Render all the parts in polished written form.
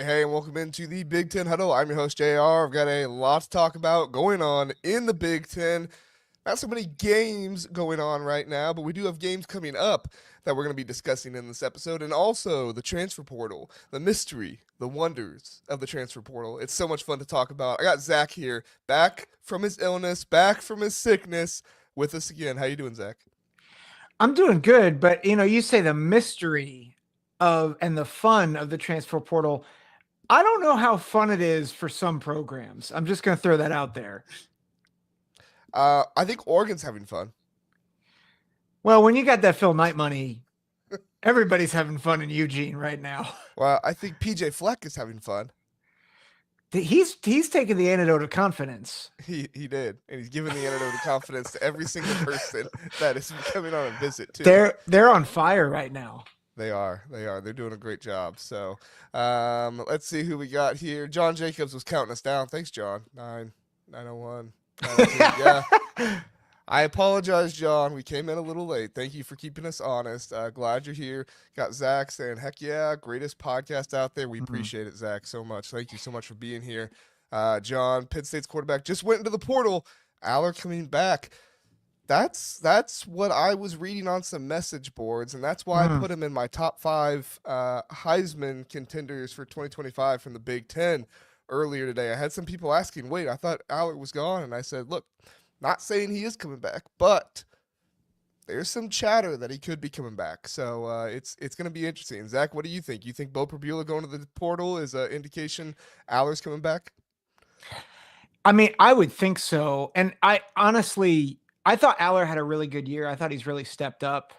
Hey, and welcome into the Big Ten Huddle. I'm your host, JR. I've got a lot to talk about going on in the Big Ten. Not so many games going on right now, but we do have games coming up that we're going to be discussing in this episode, and also the transfer portal, the mystery, the wonders of the transfer portal. It's so much fun to talk about. I got Zack here, back from his illness, back from his sickness, with us again. How you doing, Zack? I'm doing good, but you say the mystery of and the fun of the transfer portal. I don't know how fun it is for some programs. I'm just going to throw that out there. I think Oregon's having fun. Well, when you got that Phil Knight money, everybody's having fun in Eugene right now. Well, I think PJ Fleck is having fun. He's taking the antidote of confidence. He did, and he's giving the antidote of confidence to every single person that is coming on a visit too. They're on fire right now. They are. They're doing a great job. So let's see who we got here. John Jacobs was counting us down. Thanks, John. 901. Yeah. I apologize, John. We came in a little late. Thank you for keeping us honest. Glad you're here. Got Zack saying, heck yeah, greatest podcast out there. We appreciate it, Zack, so much. Thank you so much for being here. John, Penn State's quarterback, just went into the portal. Aller coming back. That's what I was reading on some message boards, and that's why I put him in my top 5 Heisman contenders for 2025 from the Big Ten earlier today. I had some people asking, wait, I thought Aller was gone, and I said, look, not saying he is coming back, but there's some chatter that he could be coming back. So it's going to be interesting. Zack, what do you think? You think Bo Prabula going to the portal is an indication Aller's coming back? I mean, I would think so. And I thought Aller had a really good year. I thought he's really stepped up,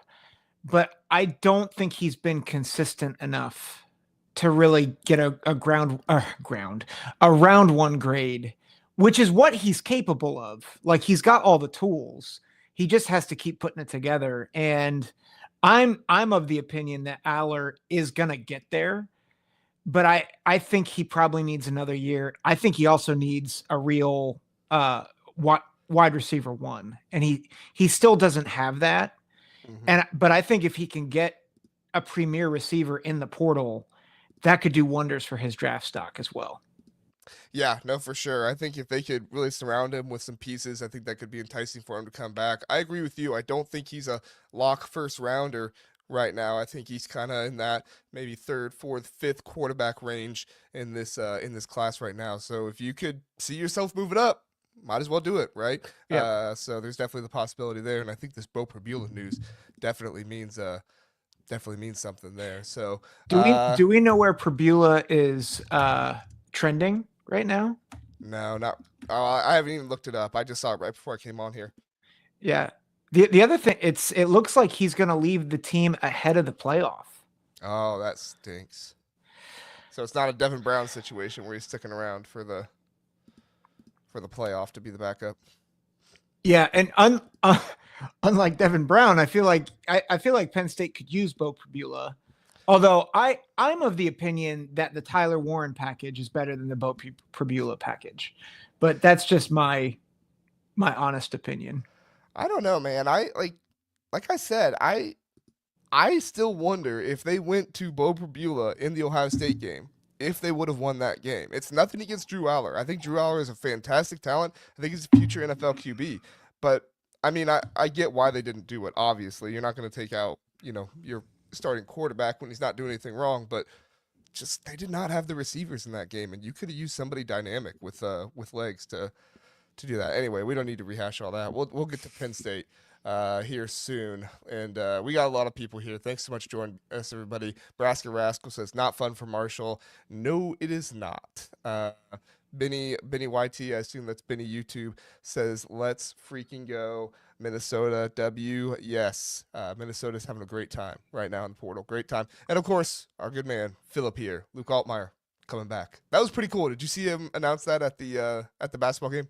but I don't think he's been consistent enough to really get a round one grade, which is what he's capable of. Like, he's got all the tools. He just has to keep putting it together. And I'm of the opinion that Aller is going to get there, but I think he probably needs another year. I think he also needs a real wide receiver one, and he still doesn't have that. But I think if he can get a premier receiver in the portal, that could do wonders for his draft stock as well. Yeah, no, for sure. I think if they could really surround him with some pieces, I think that could be enticing for him to come back. I agree with you. I don't think he's a lock first rounder right now. I think he's kind of in that maybe 3rd, 4th, 5th quarterback range in this class right now. So if you could see yourself moving up, might as well do it, right? Yeah. So there's definitely the possibility there, and I think this Bo Prabula news definitely means something there. So do we know where Prabula is trending right now? No, not. I haven't even looked it up. I just saw it right before I came on here. Yeah. The other thing, it looks like he's going to leave the team ahead of the playoff. Oh, that stinks. So it's not a Devin Brown situation where he's sticking around for the playoff to be the backup. Yeah, and unlike Devin Brown, I feel like Penn State could use Bo Prabula. Although I'm of the opinion that the Tyler Warren package is better than the Bo Prabula package, but that's just my honest opinion. I don't know, man. Like I said, I still wonder if they went to Bo Prabula in the Ohio State game, if they would have won that game. It's nothing against Drew Aller. I think Drew Aller is a fantastic talent. I think he's a future NFL QB. But I mean, I get why they didn't do it. Obviously, you're not going to take out your starting quarterback when he's not doing anything wrong, but just they did not have the receivers in that game, and you could have used somebody dynamic with legs to do that. Anyway, we don't need to rehash all that. We'll get to Penn State here soon, and we got a lot of people here. Thanks so much for joining us, everybody. Braska Rascal says not fun for Marshall. No, it is not. Benny YT, I assume that's Benny YouTube, says let's freaking go. Minnesota W. Yes. Minnesota's having a great time right now in the portal. Great time. And of course, our good man, Philip here, Luke Altmaier, coming back. That was pretty cool. Did you see him announce that at the basketball game?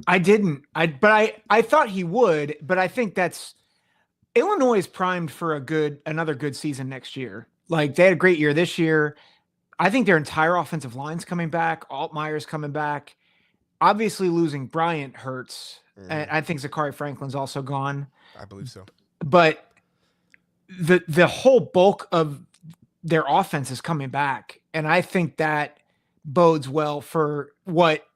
I didn't. I thought he would, but I think that's Illinois is primed for another good season next year. Like, they had a great year this year. I think their entire offensive line's coming back. Altmaier's coming back. Obviously, losing Bryant hurts. And I think Zachary Franklin's also gone. I believe so. But the whole bulk of their offense is coming back. And I think that bodes well for what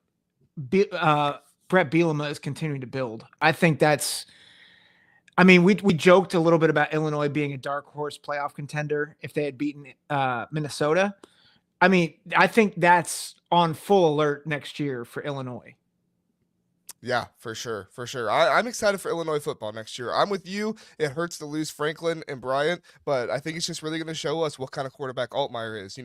Brett Bielema is continuing to build. I think that's. I mean, we joked a little bit about Illinois being a dark horse playoff contender if they had beaten Minnesota. I mean, I think that's on full alert next year for Illinois. Yeah, for sure, for sure. I'm excited for Illinois football next year. I'm with you. It hurts to lose Franklin and Bryant, but I think it's just really going to show us what kind of quarterback Altmaier is.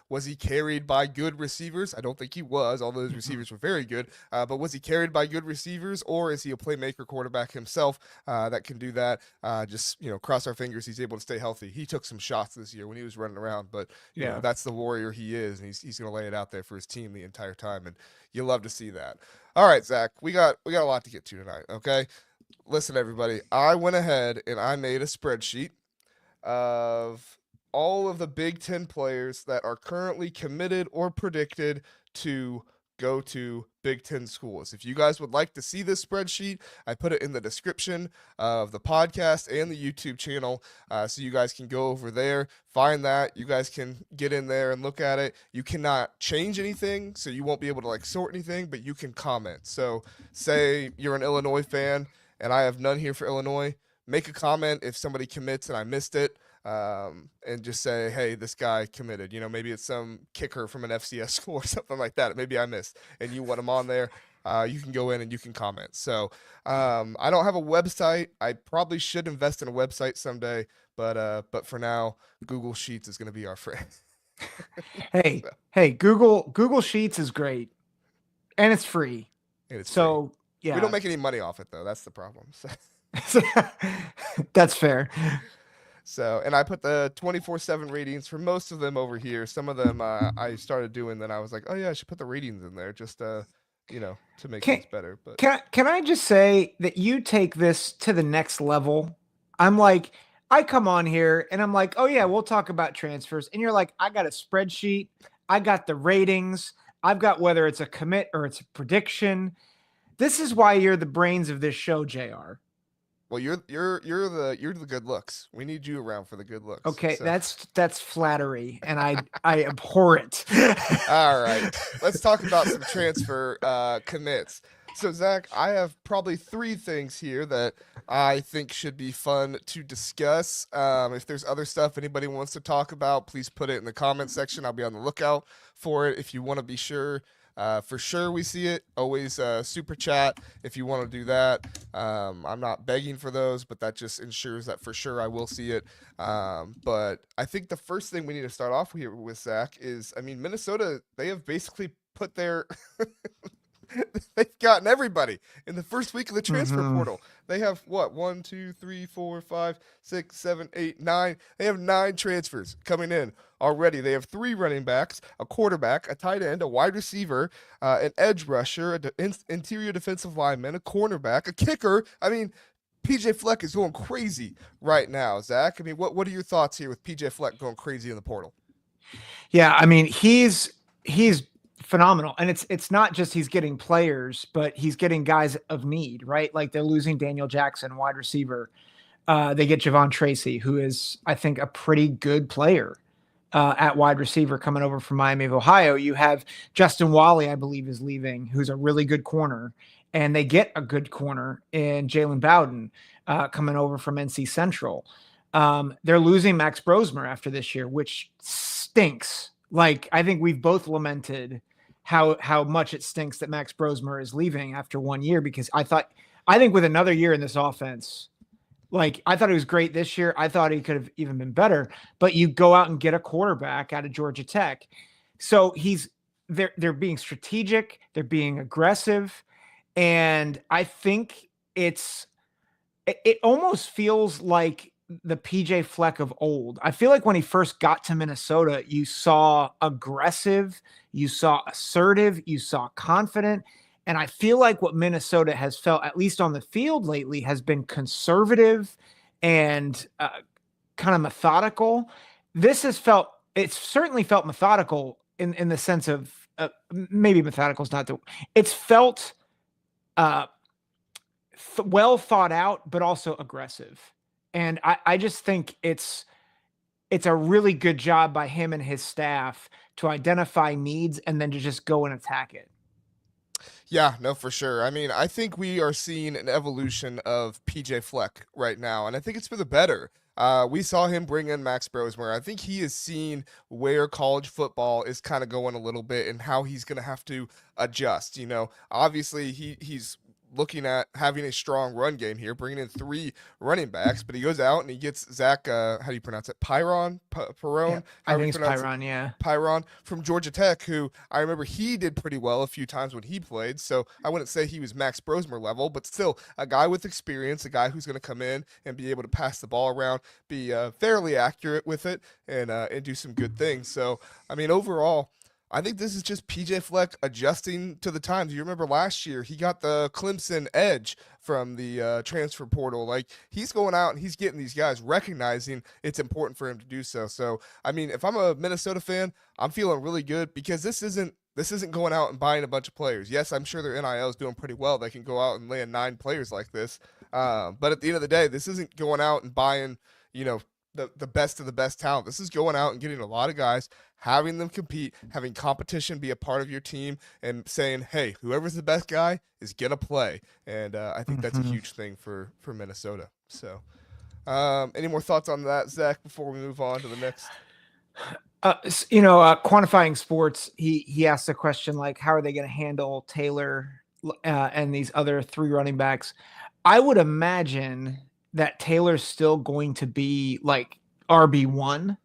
Was he carried by good receivers? I don't think he was. All those receivers were very good, but was he carried by good receivers, or is he a playmaker quarterback himself that can do that? Just cross our fingers he's able to stay healthy. He took some shots this year when he was running around, but that's the warrior he is, and he's going to lay it out there for his team the entire time, and you love to see that. All right, Zach, we got a lot to get to tonight, okay? Listen, everybody, I went ahead and I made a spreadsheet of all of the Big Ten players that are currently committed or predicted to go to Big Ten schools. If you guys would like to see this spreadsheet, I put it in the description of the podcast and the YouTube channel, so you guys can go over there, find that. You guys can get in there and look at it. You cannot change anything, so you won't be able to sort anything, but you can comment. So say you're an Illinois fan and I have none here for Illinois, make a comment if somebody commits and I missed it. And just say, hey, this guy committed. Maybe it's some kicker from an FCS school or something like that. Maybe I missed, and you want him on there. You can go in and you can comment. So I don't have a website. I probably should invest in a website someday, but for now, Google Sheets is going to be our friend. Hey, Google Sheets is great, and it's free. Free. Yeah, we don't make any money off it though. That's the problem. That's fair. So, and I put the 24/7 ratings for most of them over here. Some of them I started doing, then I was like, oh yeah, I should put the ratings in there just to make things better. But can I just say that you take this to the next level? I come on here and I'm like, oh yeah, we'll talk about transfers. And you're like, I got a spreadsheet. I got the ratings. I've got whether it's a commit or it's a prediction. This is why you're the brains of this show, JR. Well, you're the good looks. We need you around for the good looks. Okay, so. That's flattery, and I abhor it. All right, let's talk about some transfer commits. So, Zach, I have probably 3 things here that I think should be fun to discuss. If there's other stuff anybody wants to talk about, please put it in the comment section. I'll be on the lookout for it. If you want to be sure. For sure we see it. Always super chat if you want to do that. I'm not begging for those, but that just ensures that for sure I will see it. But I think the first thing we need to start off here with, Zach, is, Minnesota, they have basically put their they've gotten everybody in the first week of the transfer portal. They have what? 1, 2, 3, 4, 5, 6, 7, 8, 9. They have 9 transfers coming in already. They have 3 running backs, a quarterback, a tight end, a wide receiver, an edge rusher, an interior defensive lineman, a cornerback, a kicker. PJ Fleck is going crazy right now, Zach. What are your thoughts here with PJ Fleck going crazy in the portal? Yeah, he's phenomenal. And it's not just he's getting players, but he's getting guys of need, right? Like they're losing Daniel Jackson, wide receiver. They get Javon Tracy, who is, I think, a pretty good player at wide receiver coming over from Miami of Ohio. You have Justin Wally, I believe, is leaving, who's a really good corner. And they get a good corner in Jalen Bowden coming over from NC Central. They're losing Max Brosmer after this year, which stinks. I think we've both lamented how much it stinks that Max Brosmer is leaving after 1 year, because I think with another year in this offense, I thought he was great this year. I thought he could have even been better, but you go out and get a quarterback out of Georgia Tech. So they're being strategic. They're being aggressive. And I think it almost feels like the PJ Fleck of old. I feel like when he first got to Minnesota, you saw aggressive, you saw assertive, you saw confident. And I feel like what Minnesota has felt, at least on the field lately, has been conservative and kind of methodical. It's certainly felt methodical in the sense of maybe methodical is not the, it's felt well thought out, but also aggressive. And I just think it's it's a really good job by him and his staff to identify needs and then to just go and attack it. Yeah, no, for sure. I mean, I think we are seeing an evolution of PJ Fleck right now, and I think it's for the better. We saw him bring in Max Brosmer. I think he is seeing where college football is kind of going a little bit and how he's going to have to adjust. Obviously he's looking at having a strong run game here, bringing in 3 running backs, but he goes out and he gets Zack. How do you pronounce it? Yeah, Pyron. I How do think you it's pronounce it? Pyron. Yeah. Pyron from Georgia Tech, who I remember he did pretty well a few times when he played. So I wouldn't say he was Max Brosmer level, but still a guy with experience, a guy who's going to come in and be able to pass the ball around, be fairly accurate with it, and do some good things. So I mean, overall, I think this is just PJ Fleck adjusting to the times. You remember last year, he got the Clemson edge from the transfer portal. Like, he's going out and he's getting these guys, recognizing it's important for him to do so. So, I mean, if I'm a Minnesota fan, I'm feeling really good because this isn't going out and buying a bunch of players. Yes, I'm sure their NIL is doing pretty well. They can go out and land 9 players like this. But at the end of the day, this isn't going out and buying, the best of the best talent. This is going out and getting a lot of guys, having them compete, having competition be a part of your team, and saying, hey, whoever's the best guy is going to play. And I think that's a huge thing for Minnesota. So any more thoughts on that, Zach, before we move on to the next? Quantifying sports, he asked a question like, how are they going to handle Taylor and these other 3 running backs? I would imagine that Taylor's still going to be like RB1.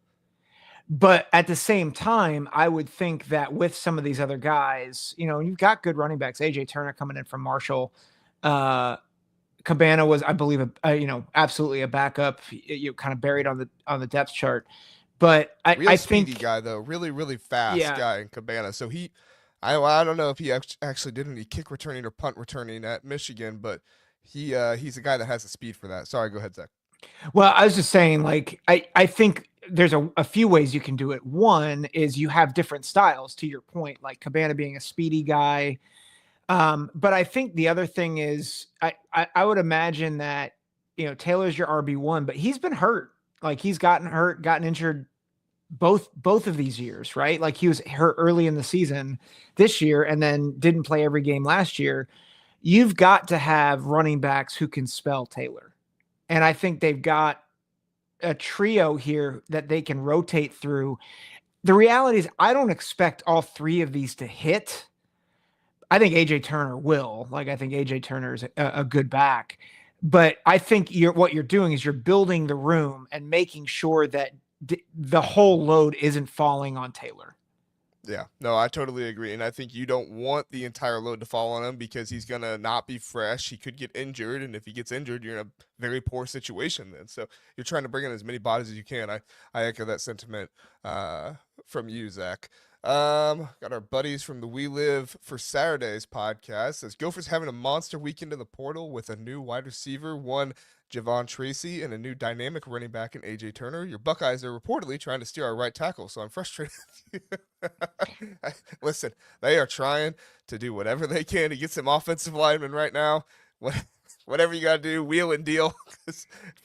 But at the same time, I would think that with some of these other guys, you've got good running backs. AJ Turner coming in from Marshall. Cabana was, I believe, absolutely a backup. You kind of buried on the depth chart. But I think speedy guy though, really really fast Yeah. guy in Cabana. So I don't know if he actually did any kick returning or punt returning at Michigan, but he's a guy that has the speed for that. Sorry, go ahead, Zach. Well, I was just saying, like, I think there's a few ways you can do it. One is you have different styles, to your point, like Cabana being a speedy guy. But I think the other thing is I would imagine that, Taylor's your RB1, but he's been hurt. Like, he's gotten injured both of these years, right? Like, he was hurt early in the season this year and then didn't play every game last year. You've got to have running backs who can spell Taylor. And I think they've got a trio here that they can rotate through. The reality is I don't expect all 3 of these to hit. I think AJ Turner will. Like, I think AJ Turner is a good back. But I think what you're doing is you're building the room and making sure that the whole load isn't falling on Taylor. Yeah, no, I totally agree. And I think you don't want the entire load to fall on him because he's going to not be fresh. He could get injured. And if he gets injured, you're in a very poor situation then. So you're trying to bring in as many bodies as you can. I echo that sentiment from you, Zach. Got our buddies from the We Live for Saturdays podcast. Says Gophers having a monster weekend in the portal with a new wide receiver, one Javon Tracy, and a new dynamic running back in AJ Turner. Your Buckeyes are reportedly trying to steal our right tackle, so I'm frustrated. Listen, they are trying to do whatever they can to get some offensive linemen right now. Whatever you got to do, wheel and deal.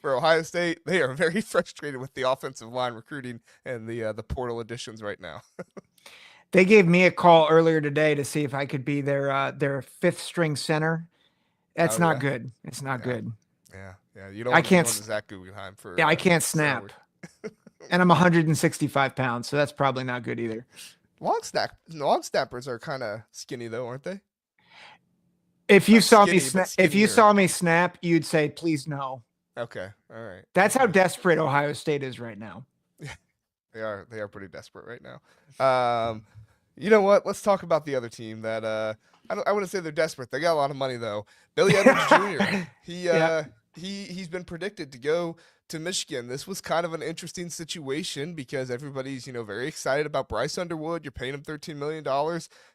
For Ohio State, they are very frustrated with the offensive line recruiting and the portal additions right now. They gave me a call earlier today to see if I could be their 5th string center. That's not good. It's not good. Yeah. You don't want to go to Zach Guggenheim for. Yeah, I can't snap. And I'm 165 pounds, so that's probably not good either. Long snappers are kind of skinny though, aren't they? If you saw me snap, you'd say, "Please no." Okay, all right. That's how desperate Ohio State is right now. They are pretty desperate right now. You know what? Let's talk about the other team that I wouldn't say they're desperate. They got a lot of money though. Billy Edwards Jr. He's been predicted to go to Michigan. This was kind of an interesting situation because everybody's very excited about Bryce Underwood. You're paying him $13 million.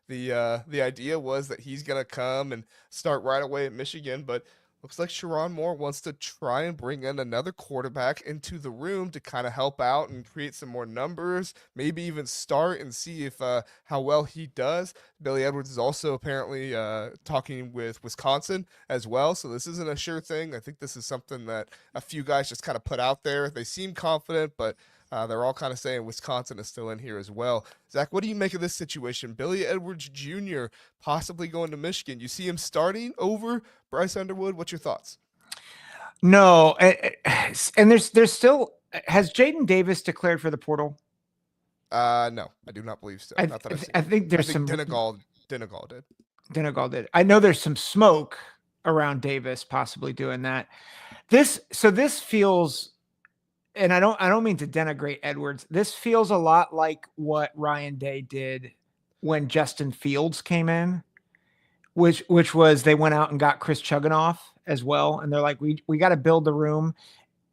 The idea was that he's gonna come and start right away at Michigan, but looks like Sherrone Moore wants to try and bring in another quarterback into the room to kind of help out and create some more numbers, maybe even start and see if how well he does. Billy Edwards is also apparently talking with Wisconsin as well, so this isn't a sure thing. I think this is something that a few guys just kind of put out there. They seem confident, but They're all kind of saying Wisconsin is still in here as well. Zach, what do you make of this situation? Billy Edwards Jr. possibly going to Michigan. You see him starting over Bryce Underwood. What's your thoughts? No, and there's still has Jaden Davis declared for the portal? No, I do not believe so. I Not that I've seen. I think I there's think some Dinegal did. Donegal did. I know there's some smoke around Davis possibly doing that. This feels, and I don't mean to denigrate Edwards. This feels a lot like what Ryan Day did when Justin Fields came in, which was they went out and got Chris Chugginoff as well, and they're like, we got to build the room,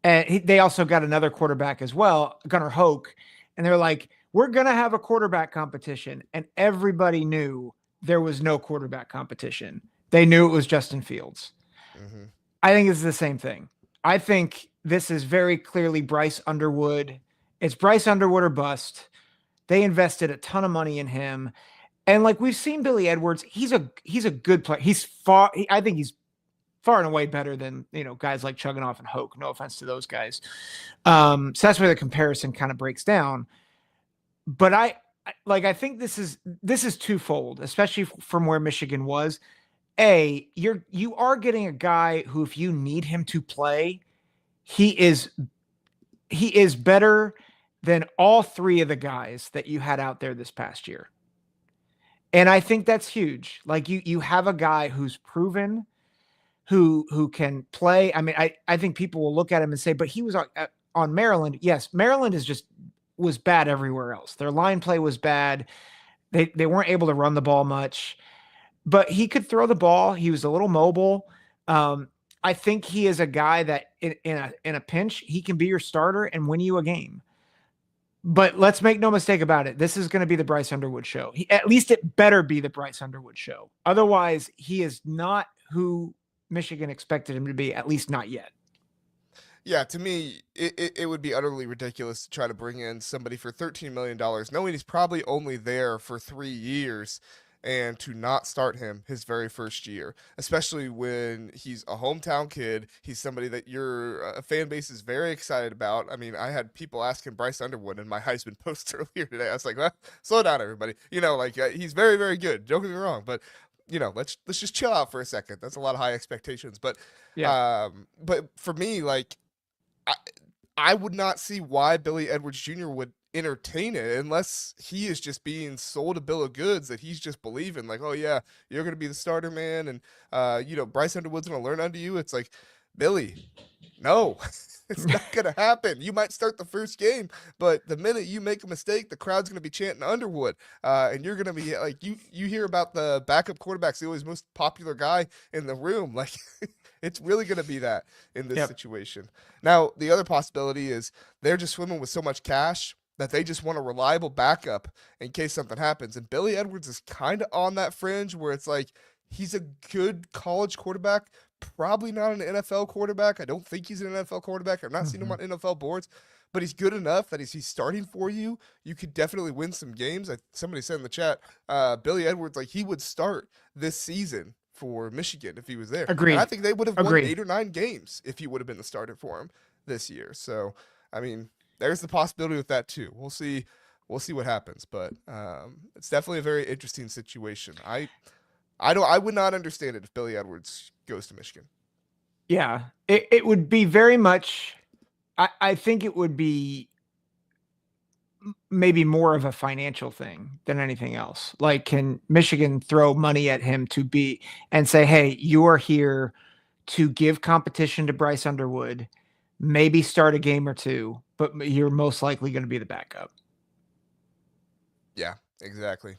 and they also got another quarterback as well, Gunnar Hoke, and they're like, we're gonna have a quarterback competition, and everybody knew there was no quarterback competition. They knew it was Justin Fields. Mm-hmm. I think it's the same thing. I think this is very clearly Bryce Underwood. It's Bryce Underwood or bust. They invested a ton of money in him. And like we've seen Billy Edwards, he's a good player. I think he's far and away better than, guys like Chugginoff and Hoke. No offense to those guys. So that's where the comparison kind of breaks down. But I think this is twofold, especially from where Michigan was. You are getting a guy who, if you need him to play, he is better than all three of the guys that you had out there this past year. And I think that's huge. Like you have a guy who's proven, who can play. I mean, I think people will look at him and say, but he was on Maryland. Yes, Maryland was bad everywhere else. Their line play was bad. They weren't able to run the ball much, but he could throw the ball. He was a little mobile. I think he is a guy that in a pinch, he can be your starter and win you a game. But let's make no mistake about it. This is going to be the Bryce Underwood show. At least it better be the Bryce Underwood show. Otherwise, he is not who Michigan expected him to be, at least not yet. Yeah, to me, it would be utterly ridiculous to try to bring in somebody for $13 million, knowing he's probably only there for 3 years, and to not start him his very first year, especially when he's a hometown kid. He's somebody that your fan base is very excited about. I mean, I had people asking Bryce Underwood in my Heisman post earlier today. I was like, well, slow down, everybody. He's very, very good. Don't get me wrong, but let's just chill out for a second. That's a lot of high expectations, but Yeah. but for me, like, I would not see why Billy Edwards Jr. would entertain it unless he is just being sold a bill of goods that he's just believing, like, oh yeah, you're gonna be the starter, man, and Bryce Underwood's gonna learn under you. It's like, Billy, no, it's not gonna happen. You might start the first game, but the minute you make a mistake, the crowd's gonna be chanting Underwood, and you're gonna be like, you hear about the backup quarterbacks, the always most popular guy in the room, like. It's really going to be that in this situation. Now, the other possibility is they're just swimming with so much cash that they just want a reliable backup in case something happens. And Billy Edwards is kind of on that fringe where it's like he's a good college quarterback, probably not an NFL quarterback. I don't think he's an NFL quarterback. I've not seen him on NFL boards, but he's good enough that he's starting for you. You could definitely win some games. Somebody said in the chat, Billy Edwards, like, he would start this season for Michigan if he was there. Agreed. And I think they would have won Agreed. 8 or 9 games if he would have been the starter for him this year. So, I mean, there's the possibility with that too. We'll see what happens, but it's definitely a very interesting situation. I would not understand it if Billy Edwards goes to Michigan. Yeah, it would be very much. I think it would be maybe more of a financial thing than anything else. Like, can Michigan throw money at him and say, hey, you are here to give competition to Bryce Underwood, maybe start a game or two, but you're most likely going to be the backup. Yeah, exactly.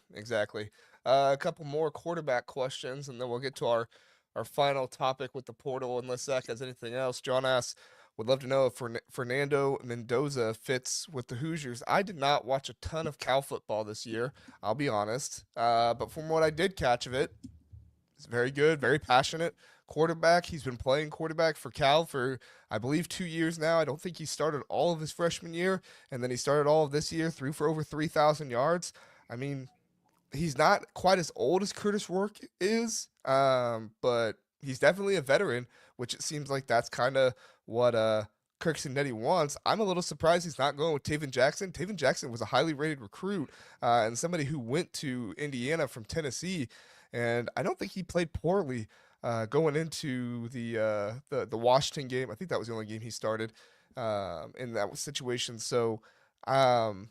A couple more quarterback questions, and then we'll get to our final topic with the portal, unless Zach has anything else. John asks, would love to know if Fernando Mendoza fits with the Hoosiers. I did not watch a ton of Cal football this year, I'll be honest. But from what I did catch of it, it's very good, very passionate quarterback. He's been playing quarterback for Cal for, I believe, 2 years now. I don't think he started all of his freshman year, and then he started all of this year, threw for over 3,000 yards. I mean, he's not quite as old as Curtis Rourke is, but he's definitely a veteran, which it seems like that's kind of what Kirk Cignetti wants, I'm a little surprised he's not going with Taven Jackson. Taven Jackson was a highly rated recruit and somebody who went to Indiana from Tennessee, and I don't think he played poorly going into the Washington game. I think that was the only game he started in that situation. So um,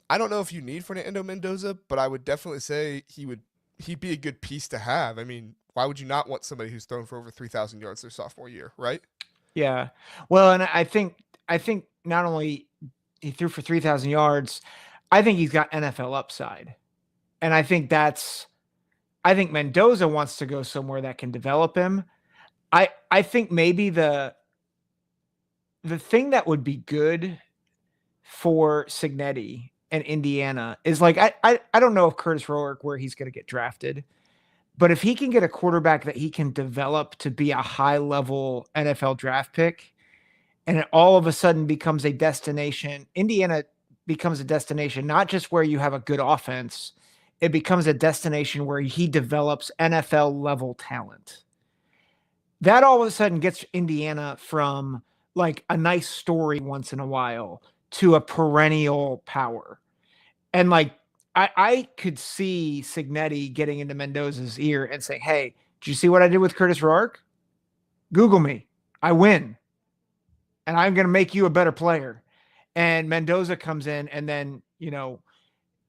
I don't know if you need Fernando Mendoza, but I would definitely say he'd be a good piece to have. I mean, why would you not want somebody who's thrown for over 3,000 yards their sophomore year, right? Yeah. Well, and I think not only he threw for 3,000 yards, I think he's got NFL upside. And I think Mendoza wants to go somewhere that can develop him. I think maybe the thing that would be good for Cignetti and Indiana is like I don't know if Curtis Rourke where he's going to get drafted, but if he can get a quarterback that he can develop to be a high level NFL draft pick, and it all of a sudden becomes a destination, Indiana becomes a destination not just where you have a good offense, it becomes a destination where he develops NFL level talent. That all of a sudden gets Indiana from like a nice story once in a while to a perennial power. And like I could see Cignetti getting into Mendoza's ear and saying, "Hey, did you see what I did with Curtis Rourke? Google me. I win. And I'm going to make you a better player." And Mendoza comes in and then,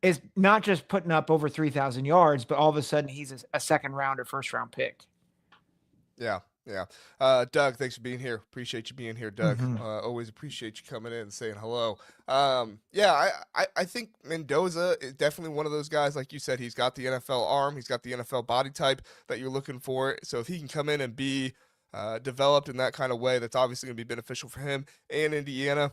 is not just putting up over 3,000 yards, but all of a sudden he's a second round or first round pick. Yeah. Yeah. Doug, thanks for being here. Appreciate you being here, Doug. Mhm. Always appreciate you coming in and saying hello. Yeah, I think Mendoza is definitely one of those guys. Like you said, he's got the NFL arm. He's got the NFL body type that you're looking for. So if he can come in and be developed in that kind of way, that's obviously going to be beneficial for him and Indiana.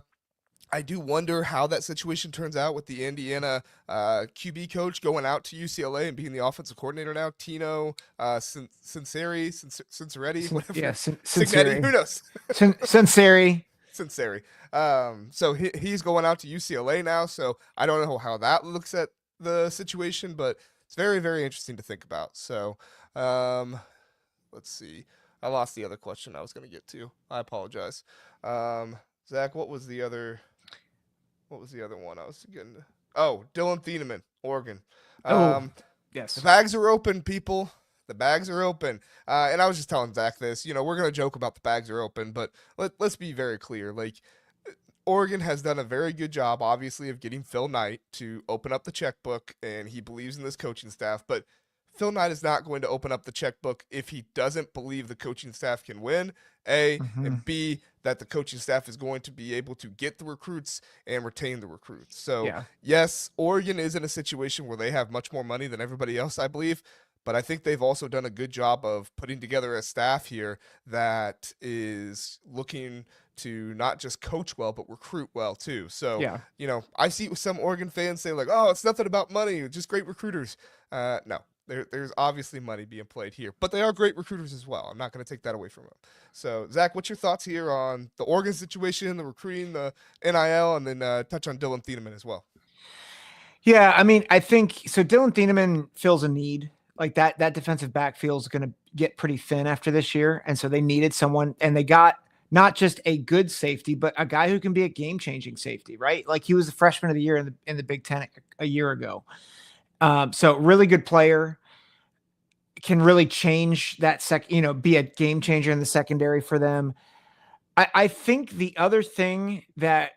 I do wonder how that situation turns out with the Indiana QB coach going out to UCLA and being the offensive coordinator now. Tino Cinceretti, whatever. Yeah, Cignetti, who knows? Cincinnati. Cincinnati. So he's going out to UCLA now. So I don't know how that looks at the situation, but it's very, very interesting to think about. So let's see. I lost the other question I was going to get to. I apologize. Zach, what was the other one I was getting to? Oh, Dillon Thieneman, Oregon. Yes. The bags are open, people. The bags are open. And I was just telling Zach this. We're going to joke about the bags are open, but let's be very clear. Like, Oregon has done a very good job, obviously, of getting Phil Knight to open up the checkbook, and he believes in this coaching staff. But Phil Knight is not going to open up the checkbook if he doesn't believe the coaching staff can win, A, and B, that the coaching staff is going to be able to get the recruits and retain the recruits. So, yes, Oregon is in a situation where they have much more money than everybody else, I believe, but I think they've also done a good job of putting together a staff here that is looking to not just coach well, but recruit well too. So, I see some Oregon fans say like, "Oh, it's nothing about money, just great recruiters." No. There's obviously money being played here, but they are great recruiters as well. I'm not going to take that away from them. So, Zach, what's your thoughts here on the Oregon situation, the recruiting, the NIL, and then touch on Dillon Thieneman as well? Yeah, I mean, I think so. Dillon Thieneman fills a need. Like that defensive backfield is going to get pretty thin after this year, and so they needed someone, and they got not just a good safety, but a guy who can be a game-changing safety, right? Like he was the freshman of the year in the Big Ten a year ago. So really good player, can really change that be a game changer in the secondary for them. I think the other thing that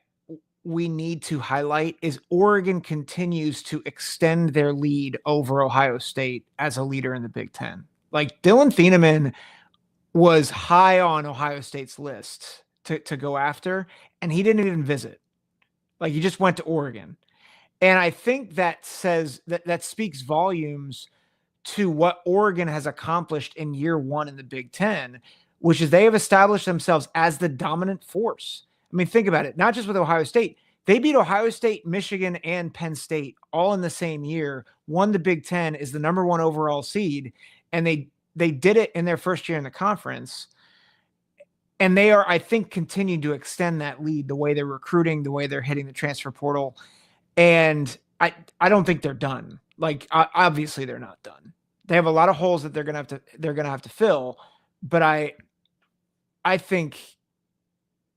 we need to highlight is Oregon continues to extend their lead over Ohio State as a leader in the Big Ten. Like Dillon Thieneman was high on Ohio State's list to go after, and he didn't even visit. Like he just went to Oregon. And I think that says that speaks volumes to what Oregon has accomplished in year one in the Big Ten, which is they have established themselves as the dominant force. I mean, think about it. Not just with Ohio State. They beat Ohio State, Michigan, and Penn State all in the same year, won the Big Ten, is the number one overall seed, and they did it in their first year in the conference. And they are, I think, continuing to extend that lead, the way they're recruiting, the way they're hitting the transfer portal. And I don't think they're done. Like obviously they're not done. They have a lot of holes that they're gonna have to fill. But I think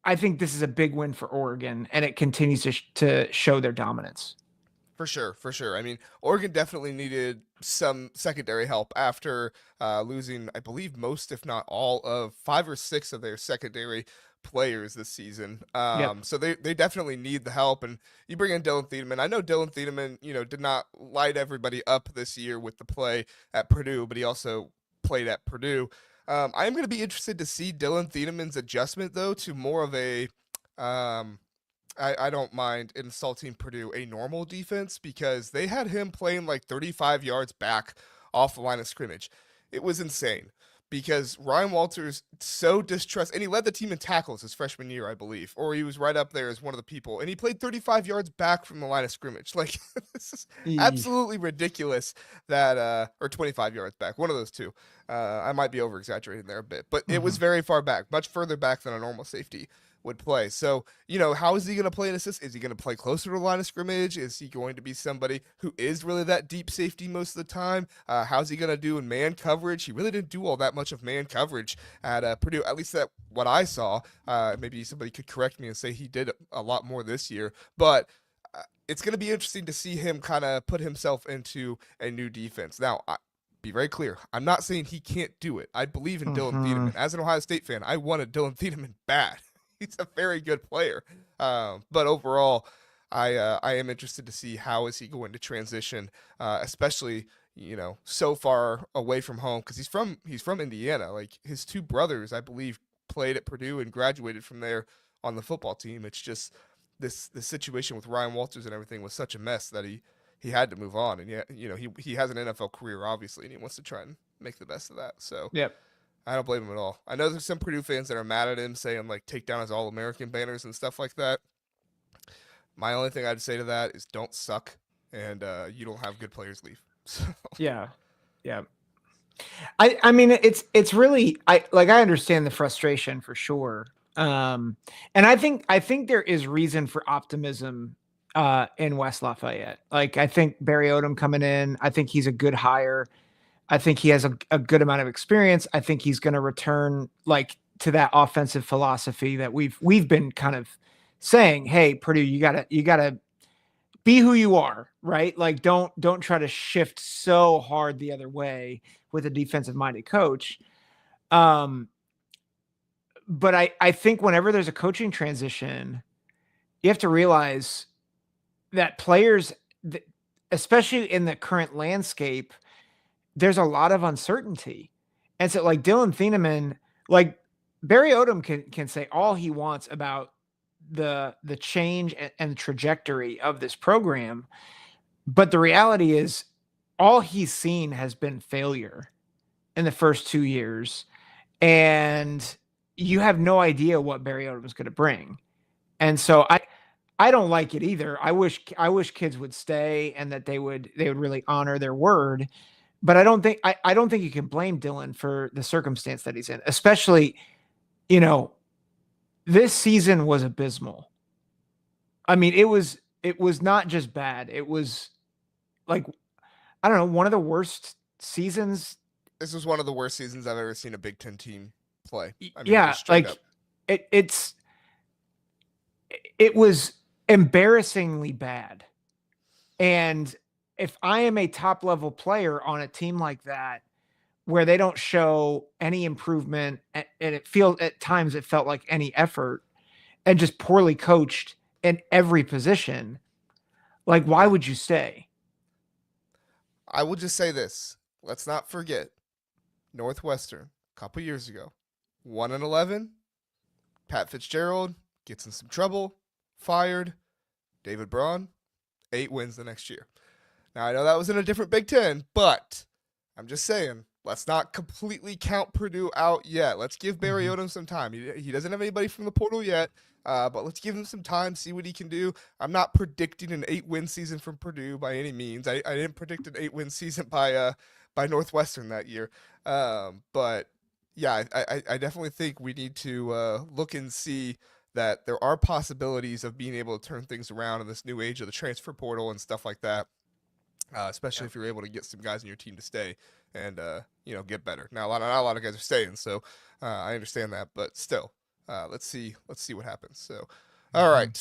I think this is a big win for Oregon, and it continues to show their dominance. For sure, for sure. I mean, Oregon definitely needed some secondary help after losing, I believe, most, if not all, of 5 or 6 of their secondary players this season. Yep. So they definitely need the help. And you bring in Dillon Thieneman. I know Dillon Thieneman, did not light everybody up this year with the play at Purdue, but he also played at Purdue. I am going to be interested to see Dillon Thieneman's adjustment, though, to more of a I don't mind insulting Purdue, a normal defense, because they had him playing like 35 yards back off the line of scrimmage. It was insane because Ryan Walters so and he led the team in tackles his freshman year, I believe, or he was right up there as one of the people, and he played 35 yards back from the line of scrimmage. Like, this is Eesh. absolutely ridiculous that, or 25 yards back, one of those two. I might be over exaggerating there a bit, but it was Mhm. very far back, much further back than a normal safety would play. So, how is he going to play an assist? Is he going to play closer to the line of scrimmage? Is he going to be somebody who is really that deep safety most of the time? How's he going to do in man coverage? He really didn't do all that much of man coverage at Purdue, at least that what I saw. Maybe somebody could correct me and say he did a lot more this year, but it's going to be interesting to see him kind of put himself into a new defense. Now, be very clear. I'm not saying he can't do it. I believe in Dillon Mhm. Thieneman. As an Ohio State fan, I wanted Dillon Thieneman bad. He's a very good player. But overall, I am interested to see how is he going to transition, especially so far away from home because he's from Indiana. Like his two brothers, I believe, played at Purdue and graduated from there on the football team. It's just this situation with Ryan Walters and everything was such a mess that he had to move on. And yet, he has an NFL career obviously, and he wants to try and make the best of that. So Yep. I don't blame him at all. I know there's some Purdue fans that are mad at him, saying like take down his All-American banners and stuff like that. My only thing I'd say to that is don't suck, and you don't have good players leave. So Yeah. Yeah. I mean it's really I understand the frustration for sure. And I think there is reason for optimism in West Lafayette. Like I think Barry Odom coming in, I think he's a good hire. I think he has a good amount of experience. I think he's going to return like to that offensive philosophy that we've been kind of saying, hey, Purdue, you gotta be who you are, right? Like don't try to shift so hard the other way with a defensive minded coach. Um, but I think whenever there's a coaching transition, you have to realize that players, especially in the current landscape, there's a lot of uncertainty. And so like Dillon Thieneman, like Barry Odom can say all he wants about the change and the trajectory of this program, but the reality is all he's seen has been failure in the first 2 years, and you have no idea what Barry Odom is going to bring. And so I don't like it either. I wish kids would stay and that they would really honor their word. But I don't think you can blame Dillon for the circumstance that he's in, especially, you know, this season was abysmal. I mean, it was not just bad. It was like I don't know, one of the worst seasons. this was one of the worst seasons I've ever seen a Big Ten team play. I mean, Yeah, just straight up. like it's it was embarrassingly bad. And if I am a top level player on a team like that, where they don't show any improvement, and at times it felt like any effort, and just poorly coached in every position, like why Yeah. would you stay? I will just say this. Let's not forget Northwestern a couple years ago, 1-11. Pat Fitzgerald gets in some trouble, fired. David Braun, 8 wins the next year. Now I know that was in a different Big Ten, but I'm just saying, let's not completely count Purdue out yet. Let's give Barry Mhm. Odom some time. He doesn't have anybody from the portal yet, but let's give him some time, see what he can do. I'm not predicting an 8-win season from Purdue by any means. I didn't predict an 8-win season by Northwestern that year, but yeah, I definitely think we need to look and see that there are possibilities of being able to turn things around in this new age of the transfer portal and stuff like that. Especially Yeah. if you're able to get some guys in your team to stay and get better. Now, not a lot of guys are staying, so I understand that, but still, Let's see what happens. So, all right,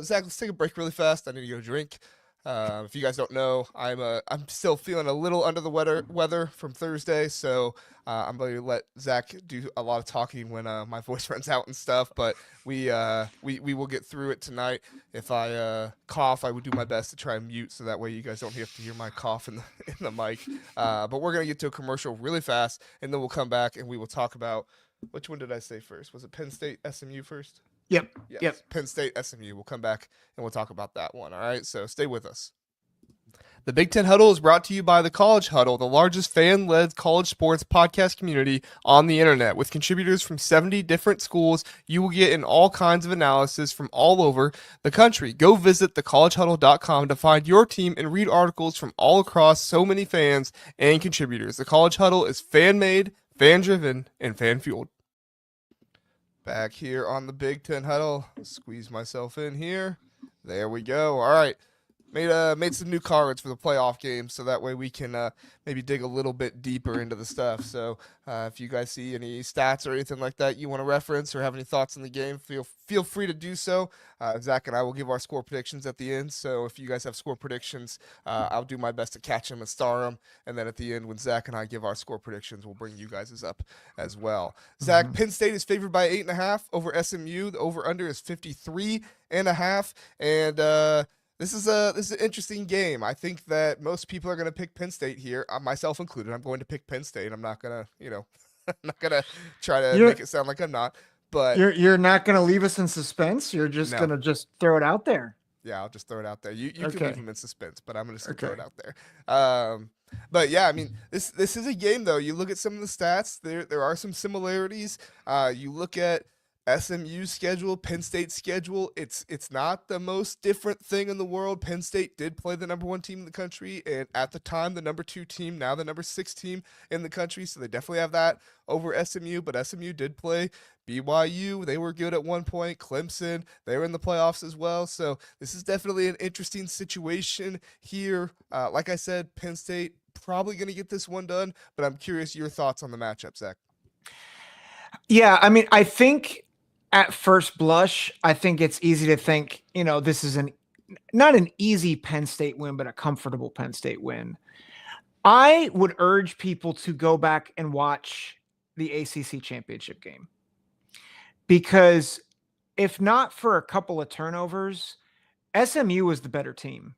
Zach, let's take a break really fast. I need to go drink. If you guys don't know, I'm still feeling a little under the weather from Thursday, so I'm going to let Zach do a lot of talking when my voice runs out and stuff. But we will get through it tonight. If I cough, I would do my best to try and mute so that way you guys don't have to hear my cough in the mic. But we're gonna get to a commercial really fast, and then we'll come back and we will talk about which one did I say first? Was it Penn State SMU first? Yep. Yes. Yep. Penn State SMU. We'll come back and we'll talk about that one. All right. So stay with us. The Big Ten Huddle is brought to you by the College Huddle, the largest fan-led college sports podcast community on the internet. With contributors from 70 different schools, you will get in all kinds of analysis from all over the country. Go visit thecollegehuddle.com to find your team and read articles from all across so many fans and contributors. The College Huddle is fan-made, fan-driven, and fan-fueled. Back here on the Big Ten Huddle. Squeeze myself in here. There we go. All right. Made some new cards for the playoff game, so that way we can maybe dig a little bit deeper into the stuff. So if you guys see any stats or anything like that you want to reference or have any thoughts on the game, feel free to do so. Zach and I will give our score predictions at the end. So if you guys have score predictions, I'll do my best to catch them and star them. And then at the end, when Zach and I give our score predictions, we'll bring you guys up as well. Zach, Penn State is favored by 8.5 over SMU. The over/under is 53.5, and this is an interesting game. I think that most people are going to pick Penn State here, myself included. I'm going to pick Penn State. I'm not gonna, I'm not gonna try to make it sound like I'm not. But you're not going to leave us in suspense. You're just No. going to just throw it out there. Yeah, I'll just throw it out there. You can Okay. leave them in suspense, but I'm gonna just throw it out there. But yeah, I mean, this is a game though. You look at some of the stats. There are some similarities. You look at SMU's schedule, Penn State's schedule. It's not the most different thing in the world. Penn State did play the number 1 team in the country, and at the time the number 2 team, now the number 6 team in the country. So they definitely have that over SMU. But SMU did play BYU. They were good at one point. Clemson, they were in the playoffs as well. So this is definitely an interesting situation here. Like I said, Penn State probably going to get this one done. But I'm curious your thoughts on the matchup, Zach. Yeah, I mean, I think at first blush, I think it's easy to think, this is not an easy Penn State win, but a comfortable Penn State win. I would urge people to go back and watch the ACC championship game, because if not for a couple of turnovers, SMU was the better team.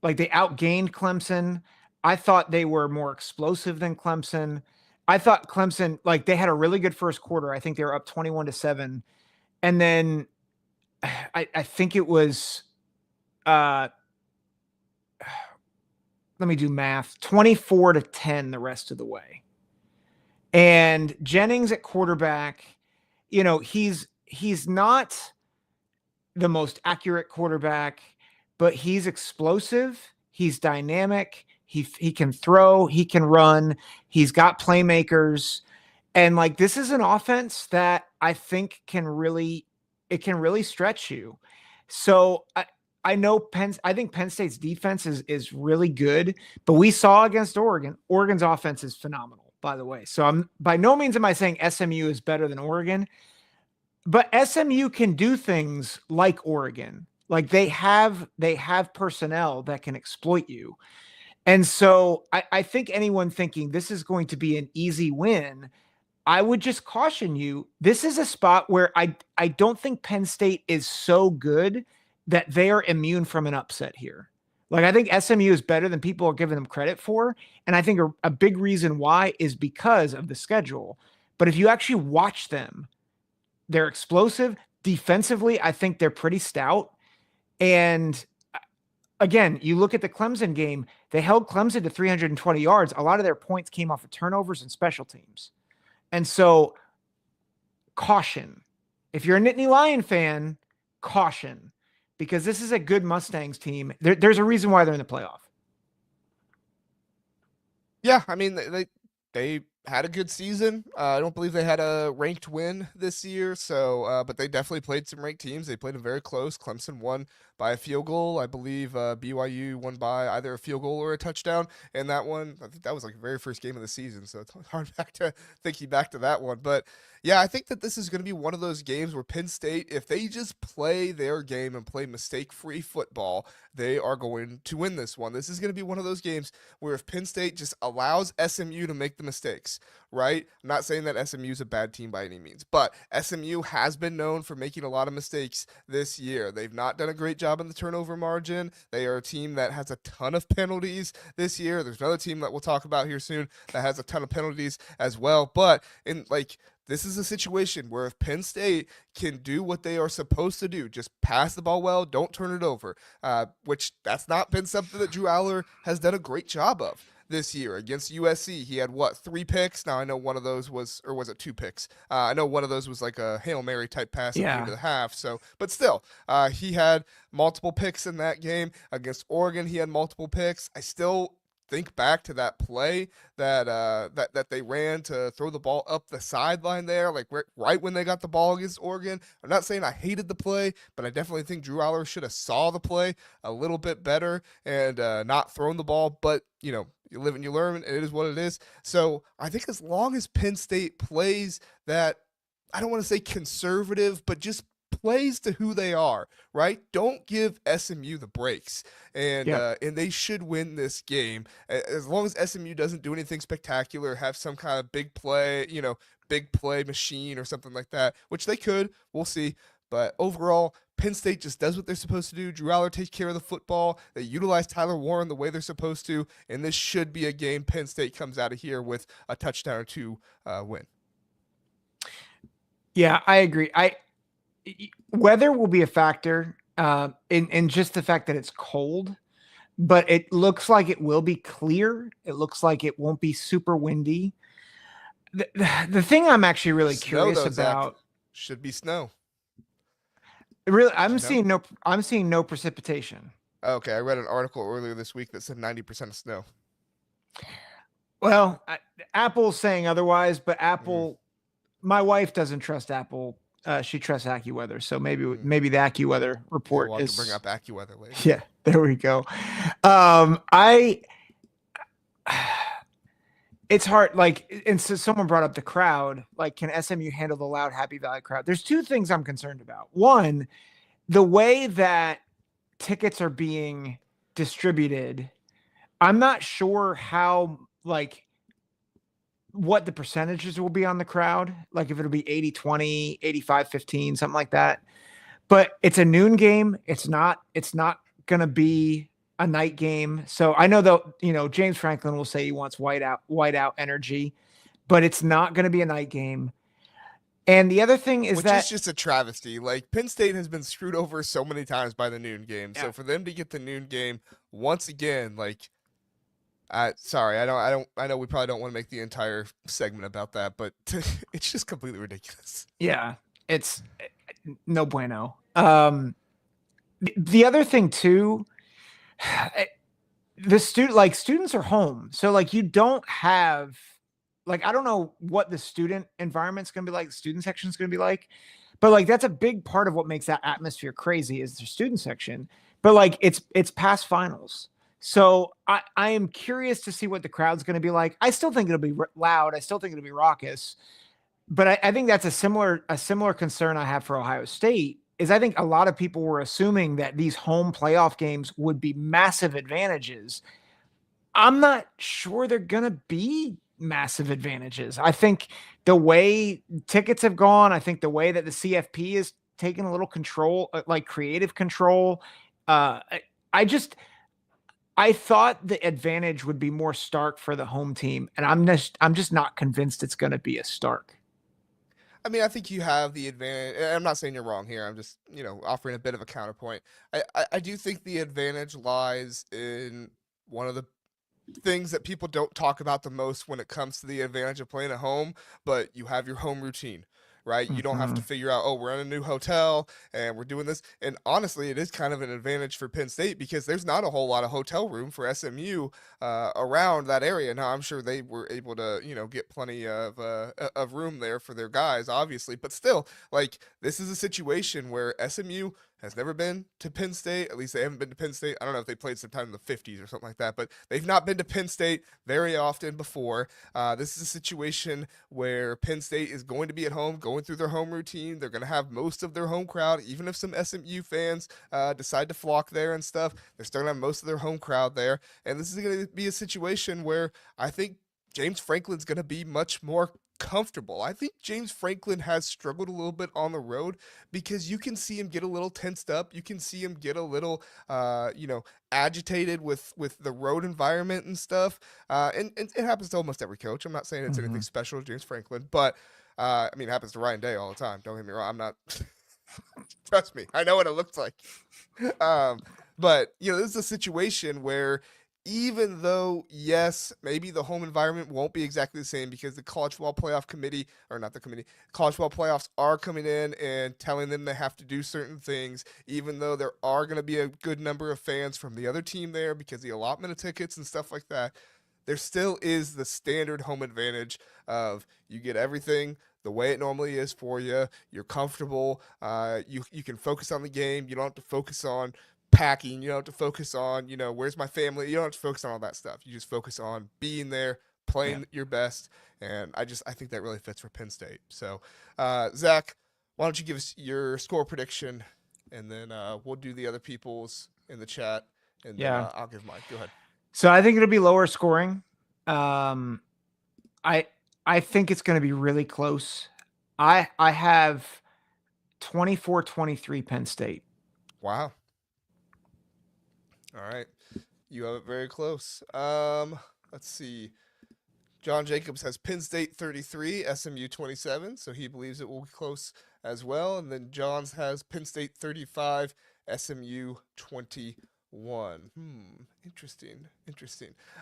Like, they outgained Clemson. I thought they were more explosive than Clemson. I thought Clemson, they had a really good first quarter. I think they were up 21-7. And then I think it was, let me do math, 24-10 the rest of the way. And Jennings at quarterback, he's not the most accurate quarterback, but he's explosive. He's dynamic. He can throw, he can run. He's got playmakers. And this is an offense that I think can really stretch you. So I think Penn State's defense is really good, but we saw against Oregon. Oregon's offense is phenomenal, by the way. So I'm by no means am I saying SMU is better than Oregon, but SMU can do things like Oregon. They have personnel that can exploit you. And so I think anyone thinking this is going to be an easy win, I would just caution you. This is a spot where I don't think Penn State is so good that they are immune from an upset here. I think SMU is better than people are giving them credit for. And I think a big reason why is because of the schedule. But if you actually watch them, they're explosive. Defensively, I think they're pretty stout. And again, you look at the Clemson game, they held Clemson to 320 yards. A lot of their points came off of turnovers and special teams. And so, caution. If you're a Nittany Lion fan, caution. Because this is a good Mustangs team. There's a reason why they're in the playoff. Yeah, I mean, they had a good season. I don't believe they had a ranked win this year, so but they definitely played some ranked teams. They played them very close. Clemson won by a field goal. I believe BYU won by either a field goal or a touchdown. And that one, I think that was like the very first game of the season. So it's hard thinking back to that one. But yeah, I think that this is going to be one of those games where Penn State, if they just play their game and play mistake-free football, they are going to win this one. This is going to be one of those games where if Penn State just allows SMU to make the mistakes, right? I'm not saying that SMU is a bad team by any means, but SMU has been known for making a lot of mistakes this year. They've not done a great job in the turnover margin. They are a team that has a ton of penalties this year. There's another team that we'll talk about here soon that has a ton of penalties as well. But in like this is a situation where if Penn State can do what they are supposed to do, just pass the ball well, don't turn it over, which that's not been something that Drew Aller has done a great job of this year. Against USC, he had what, 3 picks? Now I know one of those was, or was it 2 picks? I know one of those was like a Hail Mary type pass at the end of the half. So, but still, he had multiple picks in that game. Against Oregon, he had multiple picks. I still think back to that play that they ran to throw the ball up the sideline there, like right when they got the ball against Oregon. I'm not saying I hated the play, but I definitely think Drew Aller should have saw the play a little bit better and not thrown the ball. But you know, you live and you learn. It is what it is. So I think as long as Penn State plays that, I don't want to say conservative, but just plays to who they are, right? Don't give SMU the breaks, and they should win this game as long as SMU doesn't do anything spectacular, have some kind of big play, big play machine or something like that, which they could. We'll see. But overall, Penn State just does what they're supposed to do. Drew Aller takes care of the football. They utilize Tyler Warren the way they're supposed to, and this should be a game Penn State comes out of here with a touchdown or 2 win. Yeah, I agree. Weather will be a factor in just the fact that it's cold, but it looks like it will be clear. It looks like it won't be super windy. The thing I'm actually really curious about, Zack, should be snow. Really, I'm seeing no precipitation. Okay, I read an article earlier this week that said 90% of snow. Well, Apple's saying otherwise, but Apple, my wife doesn't trust Apple. She trusts AccuWeather, so maybe the AccuWeather report we'll is. To bring up AccuWeather later. Yeah, there we go. It's hard. Like, and so someone brought up the crowd. Like, can SMU handle the loud Happy Valley crowd? There's 2 things I'm concerned about. One, the way that tickets are being distributed. I'm not sure how what the percentages will be on the crowd, like if it'll be 80-20, 85-15, something like that. But it's a noon game. It's not going to be a night game. So I know that, James Franklin will say he wants whiteout energy, but it's not going to be a night game. And the other thing is which is just a travesty. Like, Penn State has been screwed over so many times by the noon game. Yeah. So for them to get the noon game once again, like, sorry, I know we probably don't want to make the entire segment about that, but it's just completely ridiculous. Yeah, it's no bueno. The other thing too, students are home, so you don't have I don't know what the student environment's going to be like, the student section's going to be like, but that's a big part of what makes that atmosphere crazy is the student section. But it's past finals. So I am curious to see what the crowd's going to be like. I still think it'll be loud. I still think it'll be raucous. But I think that's a similar concern I have for Ohio State is I think a lot of people were assuming that these home playoff games would be massive advantages. I'm not sure they're going to be massive advantages. I think the way tickets have gone, I think the way that the CFP is taking a little control, creative control, I thought the advantage would be more stark for the home team, and I'm just not convinced it's going to be as stark. I mean, I think you have the advantage. I'm not saying you're wrong here. I'm just, offering a bit of a counterpoint. I do think the advantage lies in one of the things that people don't talk about the most when it comes to the advantage of playing at home, but you have your home routine. Right? You don't have to figure out, we're in a new hotel and we're doing this. And honestly, it is kind of an advantage for Penn State because there's not a whole lot of hotel room for SMU around that area. Now, I'm sure they were able to, get plenty of room there for their guys, obviously. But still, this is a situation where SMU has never been to Penn State. At least they haven't been to Penn State. I don't know if they played sometime in the 50s or something like that, but they've not been to Penn State very often before. This is a situation where Penn State is going to be at home, going through their home routine. They're going to have most of their home crowd, even if some SMU fans decide to flock there and stuff. They're still going to have most of their home crowd there. And this is going to be a situation where I think James Franklin's going to be much more comfortable. I think James Franklin has struggled a little bit on the road because you can see him get a little tensed up. You can see him get a little, agitated with the road environment and stuff. And it happens to almost every coach. I'm not saying it's anything special to James Franklin, but I mean, it happens to Ryan Day all the time. Don't get me wrong. I'm not. Trust me, I know what it looks like. But this is a situation where even though, yes, maybe the home environment won't be exactly the same because the college football playoff committee, or not the committee, college football playoffs are coming in and telling them they have to do certain things, even though there are going to be a good number of fans from the other team there because the allotment of tickets and stuff like that, there still is the standard home advantage of you get everything the way it normally is for you. You're comfortable. You can focus on the game. You don't have to focus on packing. You don't have to focus on, where's my family. You don't have to focus on all that stuff. You just focus on being there, playing your best. And I think that really fits for Penn State. So, Zach, why don't you give us your score prediction, and then we'll do the other people's in the chat, and then I'll give mine. Go ahead. So I think it'll be lower scoring. I think it's going to be really close. I have 24-23 Penn State. Wow. All right. You have it very close. Let's see. John Jacobs has Penn State 33, SMU 27, so he believes it will be close as well. And then John's has Penn State 35, SMU 21. Interesting.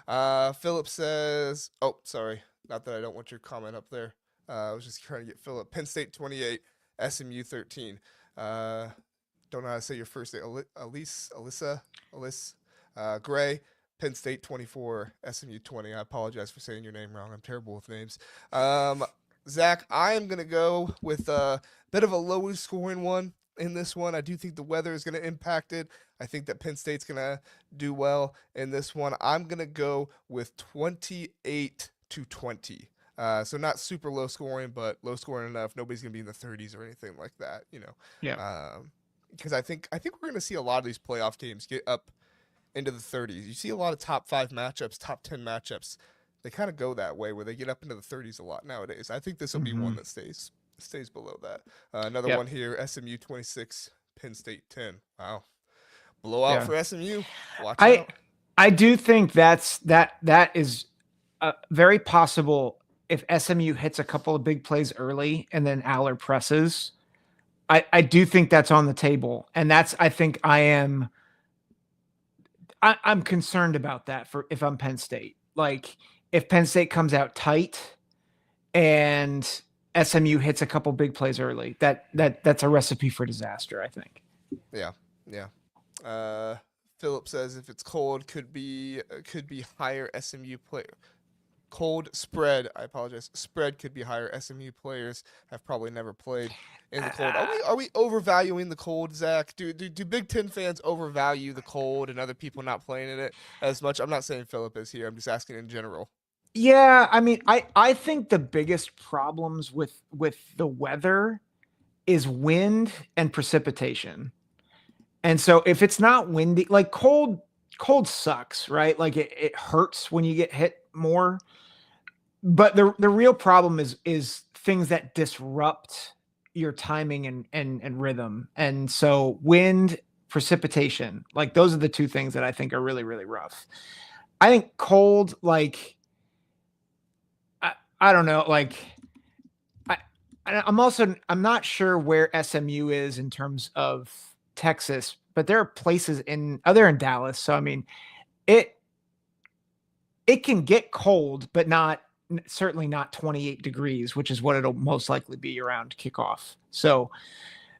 Philip says, oh, sorry. Not that I don't want your comment up there. I was just trying to get Philip. Penn State 28, SMU 13. Don't know how to say your first name. Alyssa Gray, Penn State 24, SMU 20. I apologize for saying your name wrong. I'm terrible with names. Zach, I am going to go with a bit of a lower scoring one in this one. I do think the weather is going to impact it. I think that Penn State's going to do well in this one. I'm going to go with 28-20. So not super low scoring, but low scoring enough. Nobody's going to be in the 30s or anything like that, Yeah. Because I think we're going to see a lot of these playoff games get up into the 30s. You see a lot of top 5 matchups, top 10 matchups. They kind of go that way where they get up into the 30s a lot nowadays. I think this will be one that stays below that. Another one here, SMU 26, Penn State 10. Wow. Blowout for SMU. Watch out. I do think that is very possible if SMU hits a couple of big plays early and then Aller presses. I do think that's on the table. And I'm concerned about that for if I'm Penn State. Like if Penn State comes out tight and SMU hits a couple big plays early, that's a recipe for disaster, I think. Yeah. Philip says if it's cold, could be higher SMU player. Cold spread. I apologize. Spread could be higher. SMU players have probably never played in the cold. Are we overvaluing the cold, Zach? Do Big Ten fans overvalue the cold and other people not playing in it as much? I'm not saying Philip is here. I'm just asking in general. Yeah, I mean, I think the biggest problems with the weather is wind and precipitation. And so if it's not windy, like cold sucks, right? Like it hurts when you get hit more. But the real problem is things that disrupt your timing and rhythm. And so wind, precipitation, like those are the two things that I think are really, really rough. I think cold, like, I don't know, like I'm not sure where SMU is in terms of Texas, but there are places they're in Dallas. So, I mean, it can get cold, but certainly not 28 degrees, which is what it'll most likely be around kickoff. So,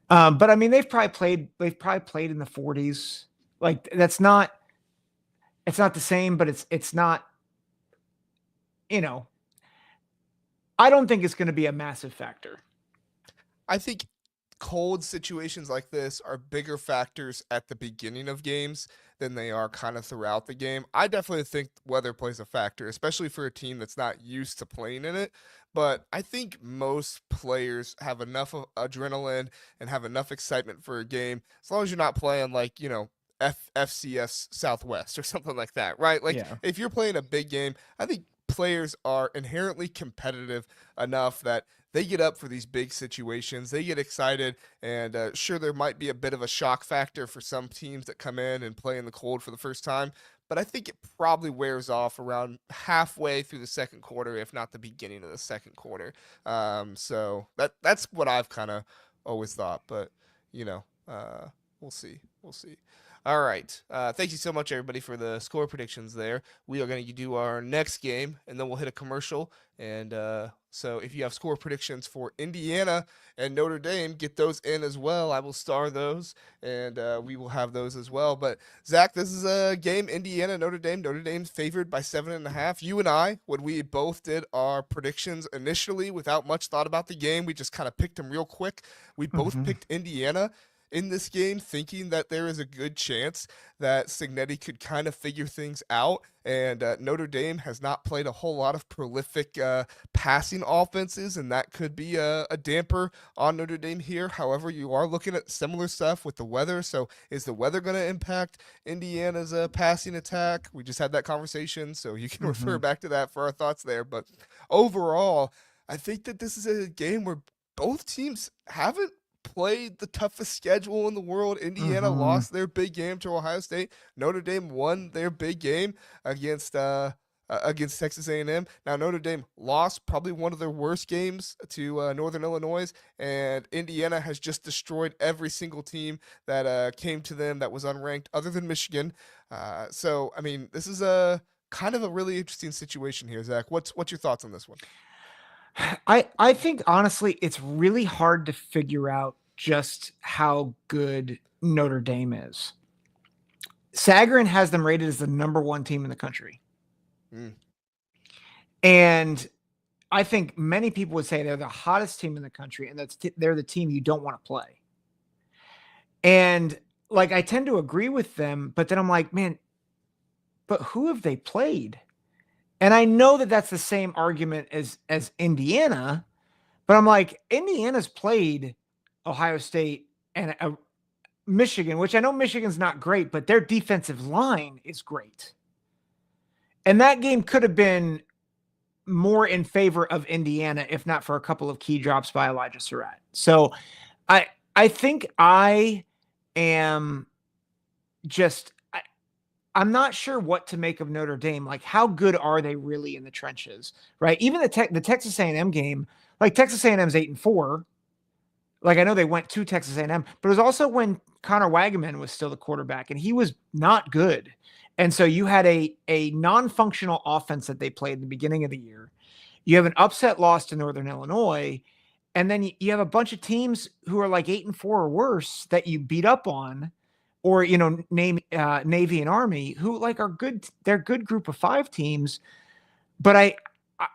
but I mean, they've probably played in the 40s. Like it's not the same, but it's not, I don't think it's going to be a massive factor. I think cold situations like this are bigger factors at the beginning of games than they are kind of throughout the game. I definitely think weather plays a factor, especially for a team that's not used to playing in it. But I think most players have enough of adrenaline and have enough excitement for a game, as long as you're not playing like, FCS Southwest or something like that, right? Like Yeah. if you're playing a big game, I think players are inherently competitive enough that they get up for these big situations. They get excited, and sure, there might be a bit of a shock factor for some teams that come in and play in the cold for the first time, but I think it probably wears off around halfway through the second quarter, if not the beginning of the second quarter. So that's what I've kind of always thought, but we'll see. We'll see. All right. Thank you so much, everybody, for the score predictions there. We are going to do our next game, and then we'll hit a commercial. And so if you have score predictions for Indiana and Notre Dame, get those in as well. I will star those, and we will have those as well. But, Zach, this is a game, Indiana, Notre Dame. Notre Dame's favored by 7.5. You and I, when we both did our predictions initially without much thought about the game, we just kind of picked them real quick. We both picked Indiana in this game, thinking that there is a good chance that Cignetti could kind of figure things out. And Notre Dame has not played a whole lot of prolific passing offenses, and that could be a damper on Notre Dame here. However, you are looking at similar stuff with the weather. So is the weather going to impact Indiana's passing attack? We just had that conversation, so you can refer back to that for our thoughts there. But overall, I think that this is a game where both teams haven't played the toughest schedule in the world. Indiana lost their big game to Ohio State. Notre Dame won their big game against Texas A&M. Now Notre Dame lost probably one of their worst games to Northern Illinois, and Indiana has just destroyed every single team that came to them that was unranked, other than Michigan. So I mean, this is a kind of a really interesting situation here, Zach. What's your thoughts on this one? I think honestly, it's really hard to figure out just how good Notre Dame is. Sagarin has them rated as the number 1 team in the country. And I think many people would say they're the hottest team in the country, and they're the team you don't want to play. And like, I tend to agree with them, but then I'm like, man, but who have they played? And I know that that's the same argument as Indiana, but I'm like, Indiana's played Ohio State and Michigan, which I know Michigan's not great, but their defensive line is great. And that game could have been more in favor of Indiana, if not for a couple of key drops by Elijah Surratt. So I think I am just – I'm not sure what to make of Notre Dame. Like, how good are they really in the trenches, right? Even the Texas A&M game, like Texas A&M's 8-4. Like, I know they went to Texas A&M, but it was also when Connor Wagaman was still the quarterback, and he was not good. And so you had a non-functional offense that they played at the beginning of the year. You have an upset loss to Northern Illinois, and then you have a bunch of teams who are like 8-4 or worse that you beat up on. Or, name Navy and Army, who like are good. They're a good group of 5 teams, but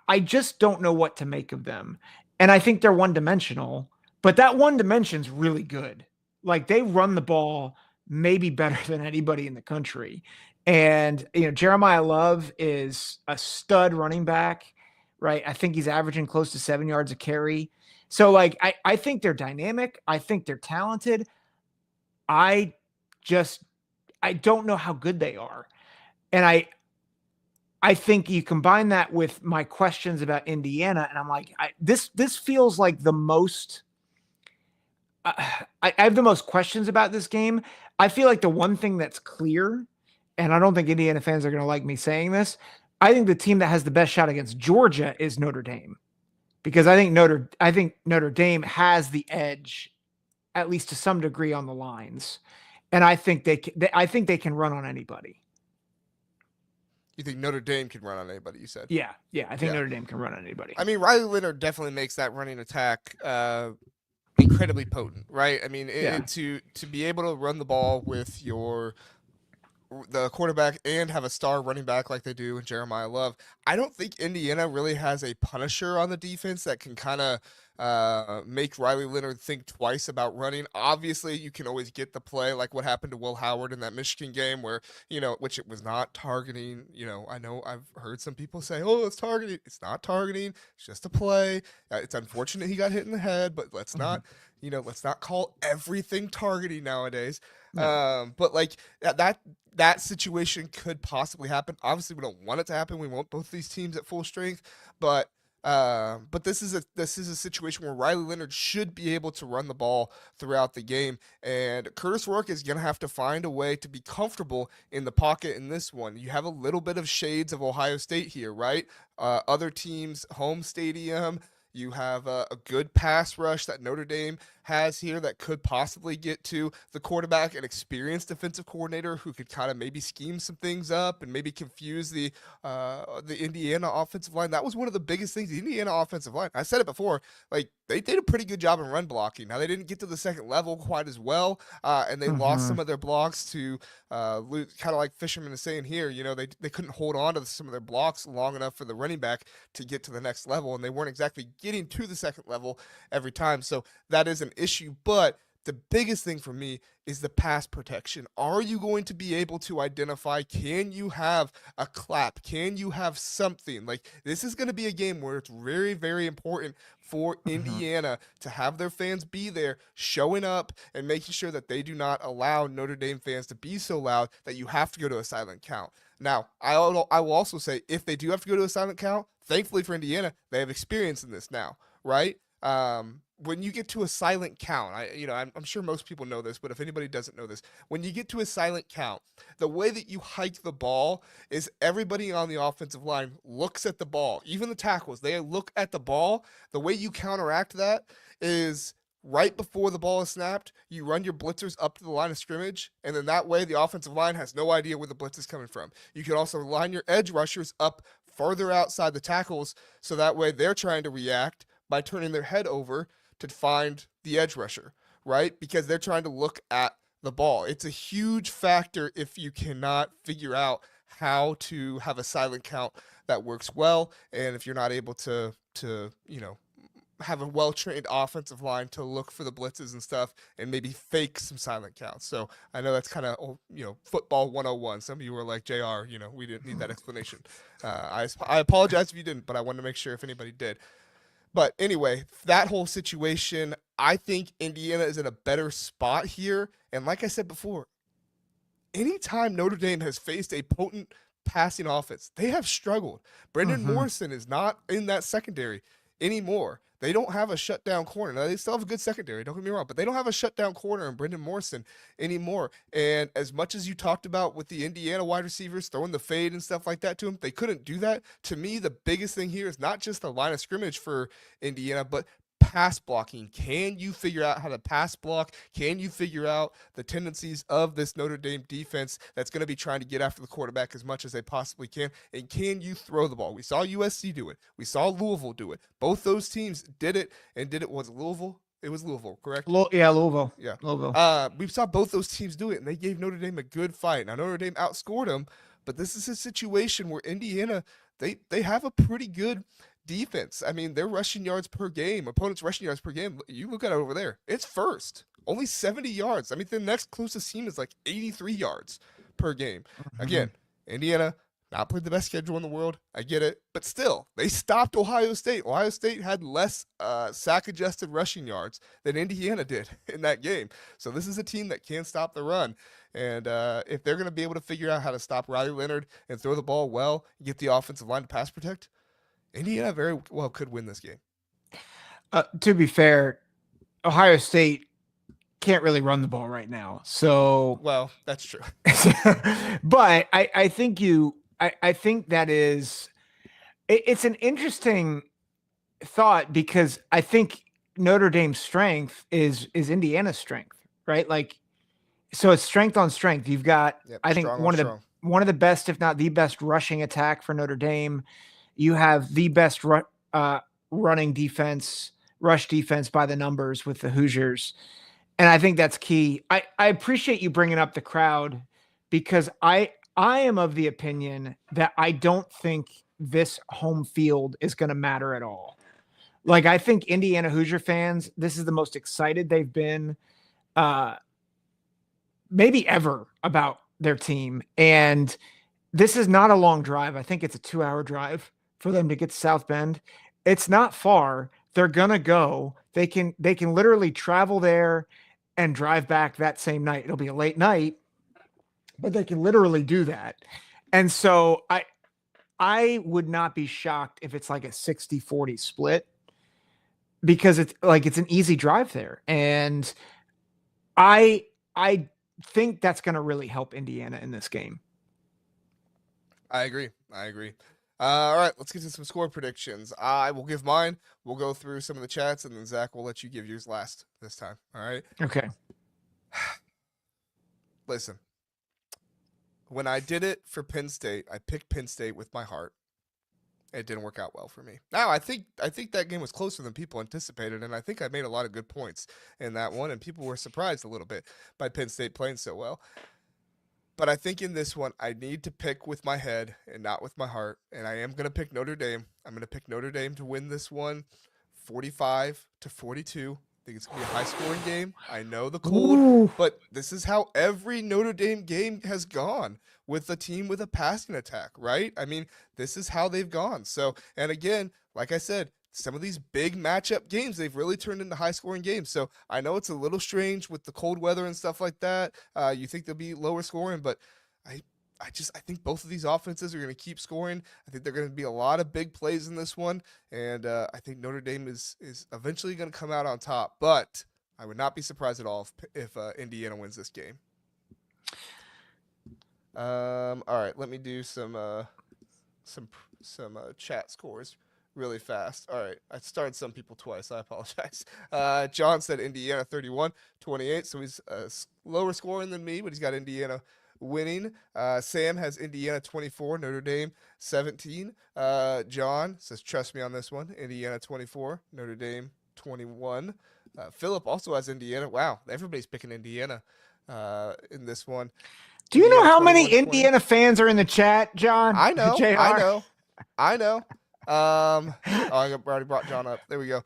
I just don't know what to make of them. And I think they're one-dimensional, but that one dimension's really good. Like, they run the ball maybe better than anybody in the country. And, Jeremiah Love is a stud running back, right? I think he's averaging close to 7 yards a carry. So like, I think they're dynamic. I think they're talented. I don't know how good they are. And I think you combine that with my questions about Indiana, and I'm like, this feels like the most I have the most questions about this game. I feel like the one thing that's clear, and I don't think Indiana fans are going to like me saying this, I think the team that has the best shot against Georgia is Notre Dame, because I think Notre Dame has the edge, at least to some degree, on the lines. And I think they can run on anybody. You think Notre Dame can run on anybody, you said? Yeah. I think Notre Dame can run on anybody. I mean, Riley Leonard definitely makes that running attack incredibly potent, right? I mean, to be able to run the ball with your the quarterback and have a star running back like they do in Jeremiah Love. I don't think Indiana really has a punisher on the defense that can kind of make Riley Leonard think twice about running. Obviously, you can always get the play like what happened to Will Howard in that Michigan game where, which it was not targeting. I know I've heard some people say, oh, it's targeting. It's not targeting. It's just a play. It's unfortunate he got hit in the head, but let's not, let's not call everything targeting nowadays. No. But like that situation could possibly happen. Obviously, we don't want it to happen. We want both these teams at full strength, but this is a situation where Riley Leonard should be able to run the ball throughout the game, and Curtis Rourke is gonna have to find a way to be comfortable in the pocket in this one. You have a little bit of shades of Ohio State here, right? Other teams' home stadium. You have a good pass rush that Notre Dame has here that could possibly get to the quarterback, an experienced defensive coordinator who could kind of maybe scheme some things up and maybe confuse the Indiana offensive line. That was one of the biggest things. The Indiana offensive line, I said it before, like they did a pretty good job in run blocking. Now they didn't get to the second level quite as well, and they lost some of their blocks to kind of like Fisherman is saying here. They couldn't hold on to some of their blocks long enough for the running back to get to the next level, and they weren't exactly getting to the second level every time. So that is an issue, but the biggest thing for me is the pass protection. Are you going to be able to identify? Can you have a clap? Can you have something? Like, this is going to be a game where it's very, very important for Indiana to have their fans be there, showing up and making sure that they do not allow Notre Dame fans to be so loud that you have to go to a silent count. Now, I will also say, if they do have to go to a silent count, thankfully for Indiana, they have experience in this now, right? When you get to a silent count, I'm sure most people know this, but if anybody doesn't know this, when you get to a silent count, the way that you hike the ball is everybody on the offensive line looks at the ball. Even the tackles, they look at the ball. The way you counteract that is right before the ball is snapped, you run your blitzers up to the line of scrimmage, and then that way the offensive line has no idea where the blitz is coming from. You can also line your edge rushers up further outside the tackles, so that way they're trying to react by turning their head over to find the edge rusher, right? Because they're trying to look at the ball. It's a huge factor if you cannot figure out how to have a silent count that works well, and if you're not able to have a well-trained offensive line to look for the blitzes and stuff and maybe fake some silent counts. So I know that's kind of, football 101. Some of you were like, JR, we didn't need that explanation. I apologize if you didn't, but I wanted to make sure if anybody did. But anyway, that whole situation, I think Indiana is in a better spot here. And like I said before, anytime Notre Dame has faced a potent passing offense, they have struggled. Brendan Morrison is not in that secondary anymore. They don't have a shutdown corner. Now, they still have a good secondary, don't get me wrong, but they don't have a shutdown corner in Brendan Morrison anymore. And as much as you talked about with the Indiana wide receivers throwing the fade and stuff like that to him, they couldn't do that. To me, the biggest thing here is not just the line of scrimmage for Indiana, but pass blocking. Can you figure out how to pass block? Can you figure out the tendencies of this Notre Dame defense that's going to be trying to get after the quarterback as much as they possibly can? And can you throw the ball? We saw USC do it. We saw Louisville do it. Both those teams did it, and did it. Was it Louisville? It was Louisville, correct? Louisville. Yeah. Louisville. We saw both those teams do it, and they gave Notre Dame a good fight. Now, Notre Dame outscored them, but this is a situation where Indiana, they have a pretty good defense. I mean, their rushing yards per game, opponents' rushing yards per game, you look at it over there, it's first. Only 70 yards. I mean, the next closest team is like 83 yards per game. Again, Indiana, not played the best schedule in the world. I get it. But still, they stopped Ohio State. Ohio State had less sack-adjusted rushing yards than Indiana did in that game. So this is a team that can stop the run. And if they're going to be able to figure out how to stop Riley Leonard and throw the ball well, get the offensive line to pass protect, Indiana very well could win this game. To be fair, Ohio State can't really run the ball right now. So, well, that's true. But I think that it's an interesting thought, because I think Notre Dame's strength is Indiana's strength, right? Like, so it's strength on strength. You've got, I think, one of the best, if not the best, rushing attack for Notre Dame. You have the best running defense, rush defense by the numbers with the Hoosiers. And I think that's key. I appreciate you bringing up the crowd, because I am of the opinion that I don't think this home field is going to matter at all. Like, I think Indiana Hoosier fans, this is the most excited they've been maybe ever about their team. And this is not a long drive. I think it's a 2-hour drive for them to get to South Bend. It's not far. They're going to go. They can literally travel there and drive back that same night. It'll be a late night, but they can literally do that. And so I would not be shocked if it's like a 60-40 split, because it's an easy drive there. And I think that's going to really help Indiana in this game. I agree. All right, let's get to some score predictions. I will give mine. We'll go through some of the chats, and then Zach will let you give yours last this time. All right? Okay. Listen, when I did it for Penn State, I picked Penn State with my heart. It didn't work out well for me. Now, I think that game was closer than people anticipated, and I think I made a lot of good points in that one, and people were surprised a little bit by Penn State playing so well. But I think in this one, I need to pick with my head and not with my heart, and I am going to pick Notre Dame. I'm going to pick Notre Dame to win this one 45-42. I think it's going to be a high-scoring game. I know the cold, but this is how every Notre Dame game has gone, with a team with a passing attack, right? I mean, this is how they've gone. So, and again, like I said, some of these big matchup games, they've really turned into high-scoring games. So I know it's a little strange with the cold weather and stuff like that. You think they'll be lower scoring, but I think both of these offenses are going to keep scoring. I think they're going to be a lot of big plays in this one, and I think Notre Dame is eventually going to come out on top. But I would not be surprised at all if Indiana wins this game. All right, let me do some chat scores really fast. All right, I started some people twice. I apologize. John said Indiana 31-28, so he's lower scoring than me, but he's got Indiana winning. Sam has Indiana 24, Notre Dame 17. John says, trust me on this one, Indiana 24, Notre Dame 21. Philip also has Indiana. Wow, everybody's picking Indiana in this one. Do you know how many Indiana fans are in the chat, John? I know. I already brought John up. There we go.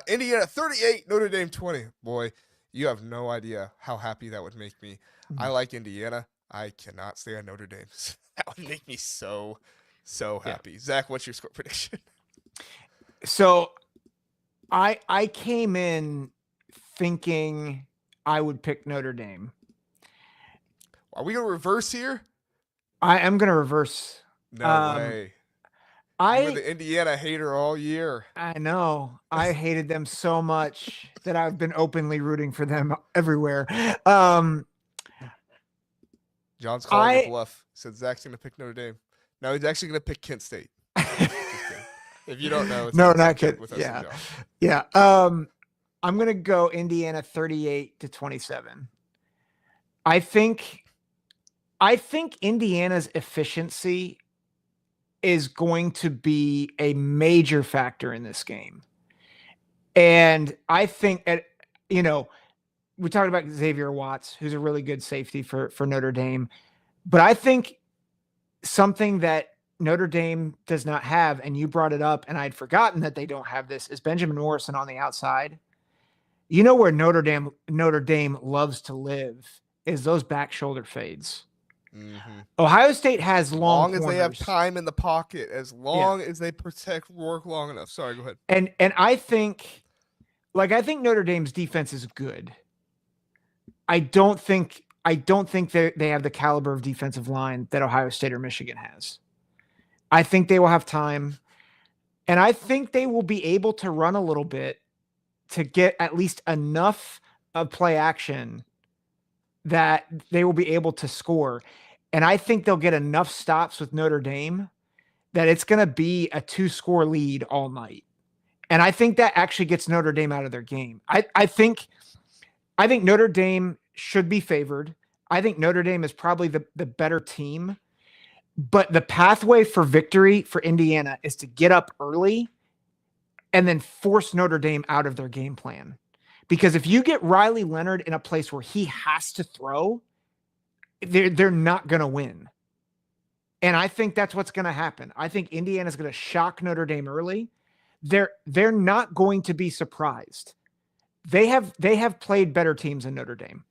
Indiana 38, Notre Dame 20. Boy, you have no idea how happy that would make me. I like Indiana. I cannot stand Notre Dame. That would make me so happy. Yeah. Zach, what's your score prediction? So I came in thinking I would pick Notre Dame. Are we going to reverse here? I am going to reverse. No way. You were the Indiana hater all year. I know. I hated them so much that I've been openly rooting for them everywhere. John's calling a bluff. Said Zach's going to pick Notre Dame. No, he's actually going to pick Kent State. If you don't know, it's no, not Kent. With us yeah, and John. Yeah. I'm going to go Indiana 38-27. I think Indiana's efficiency is going to be a major factor in this game. And I think, we talked about Xavier Watts, who's a really good safety for Notre Dame. But I think something that Notre Dame does not have, and you brought it up, and I'd forgotten that they don't have this, is Benjamin Morrison on the outside. You know where Notre Dame loves to live is those back shoulder fades. Mm-hmm. Ohio State has long as they have time in the pocket, as long as they protect Rourke long enough. Sorry, go ahead. And I think Notre Dame's defense is good. I don't think they have the caliber of defensive line that Ohio State or Michigan has. I think they will have time, and I think they will be able to run a little bit to get at least enough of play action that they will be able to score. And I think they'll get enough stops with Notre Dame that it's going to be a 2-score lead all night. And I think that actually gets Notre Dame out of their game. I think Notre Dame should be favored. I think Notre Dame is probably the better team. But the pathway for victory for Indiana is to get up early and then force Notre Dame out of their game plan. Because if you get Riley Leonard in a place where he has to throw, they're not going to win. And I think that's what's going to happen. I think Indiana's going to shock Notre Dame early. They're not going to be surprised. They have played better teams than Notre Dame.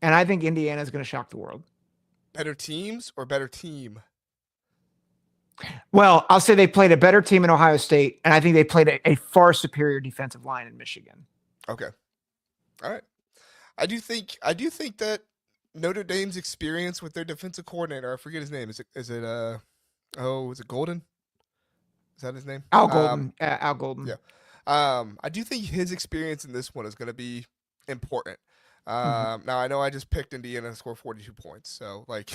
And I think Indiana's going to shock the world. Better teams or better team? Well, I'll say they played a better team in Ohio State, and I think they played a far superior defensive line in Michigan. Okay. All right. I do think that Notre Dame's experience with their defensive coordinator, I forget his name. Is it Golden? Is that his name? Al Golden. Al Golden. Yeah. I do think his experience in this one is going to be important. Now I know I just picked Indiana to score 42 points, so like,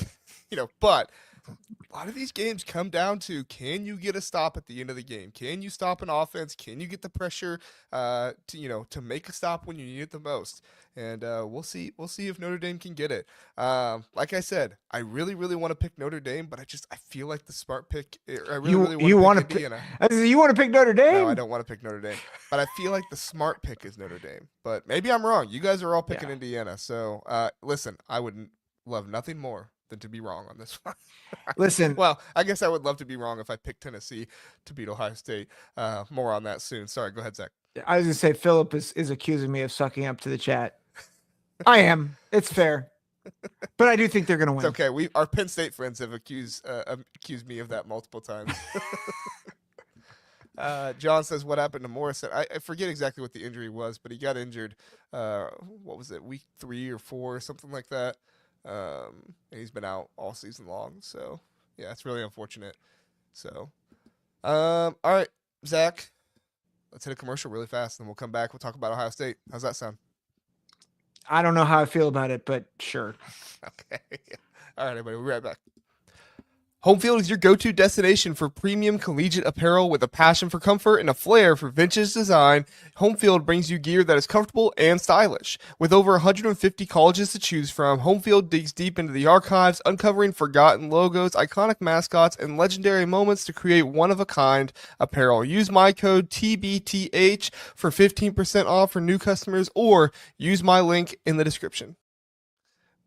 but a lot of these games come down to, can you get a stop at the end of the game? Can you stop an offense? Can you get the pressure to make a stop when you need it the most? And we'll see if Notre Dame can get it. Like I said, I really want to pick Notre Dame, but I feel like the smart pick. I really want to pick Indiana. You want to pick Notre Dame? No, I don't want to pick Notre Dame, but I feel like the smart pick is Notre Dame. But maybe I'm wrong. You guys are all picking Indiana. So listen, I would love nothing more than to be wrong on this one. Listen. Well, I guess I would love to be wrong if I picked Tennessee to beat Ohio State. More on that soon. Sorry, go ahead, Zach. I was going to say, Philip is accusing me of sucking up to the chat. I am. It's fair. But I do think they're going to win. It's okay. Our Penn State friends have accused me of that multiple times. John says, what happened to Morrison? I forget exactly what the injury was, but he got injured. What was it, week 3 or 4 or something like that? And he's been out all season long. So, yeah, it's really unfortunate. So, all right, Zach, let's hit a commercial really fast, and we'll come back. We'll talk about Ohio State. How's that sound? I don't know how I feel about it, but sure. Okay. All right, everybody, we'll be right back. Home Field is your go-to destination for premium collegiate apparel with a passion for comfort and a flair for vintage design. Home Field brings you gear that is comfortable and stylish. With over 150 colleges to choose from, Home Field digs deep into the archives, uncovering forgotten logos, iconic mascots, and legendary moments to create one-of-a-kind apparel. Use my code TBTH for 15% off for new customers, or use my link in the description.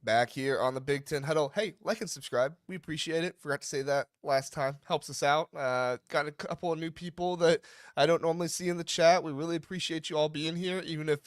Back here on the Big Ten Huddle. Hey, like and subscribe. We appreciate it. Forgot to say that last time. Helps us out. Got a couple of new people that I don't normally see in the chat. We really appreciate you all being here, even if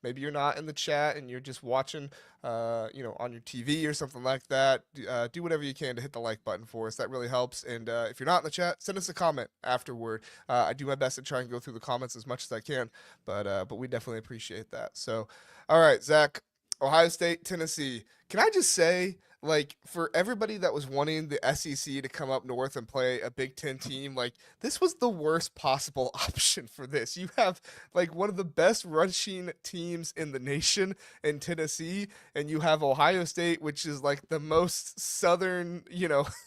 maybe you're not in the chat and you're just watching, on your TV or something like that. Do whatever you can to hit the like button for us. That really helps. And if you're not in the chat, send us a comment afterward. I do my best to try and go through the comments as much as I can, but we definitely appreciate that. So, all right, Zach. Ohio State, Tennessee. Can I just say, like, for everybody that was wanting the SEC to come up north and play a Big Ten team, like, this was the worst possible option for this. You have, like, one of the best rushing teams in the nation in Tennessee, and you have Ohio State, which is, like, the most southern,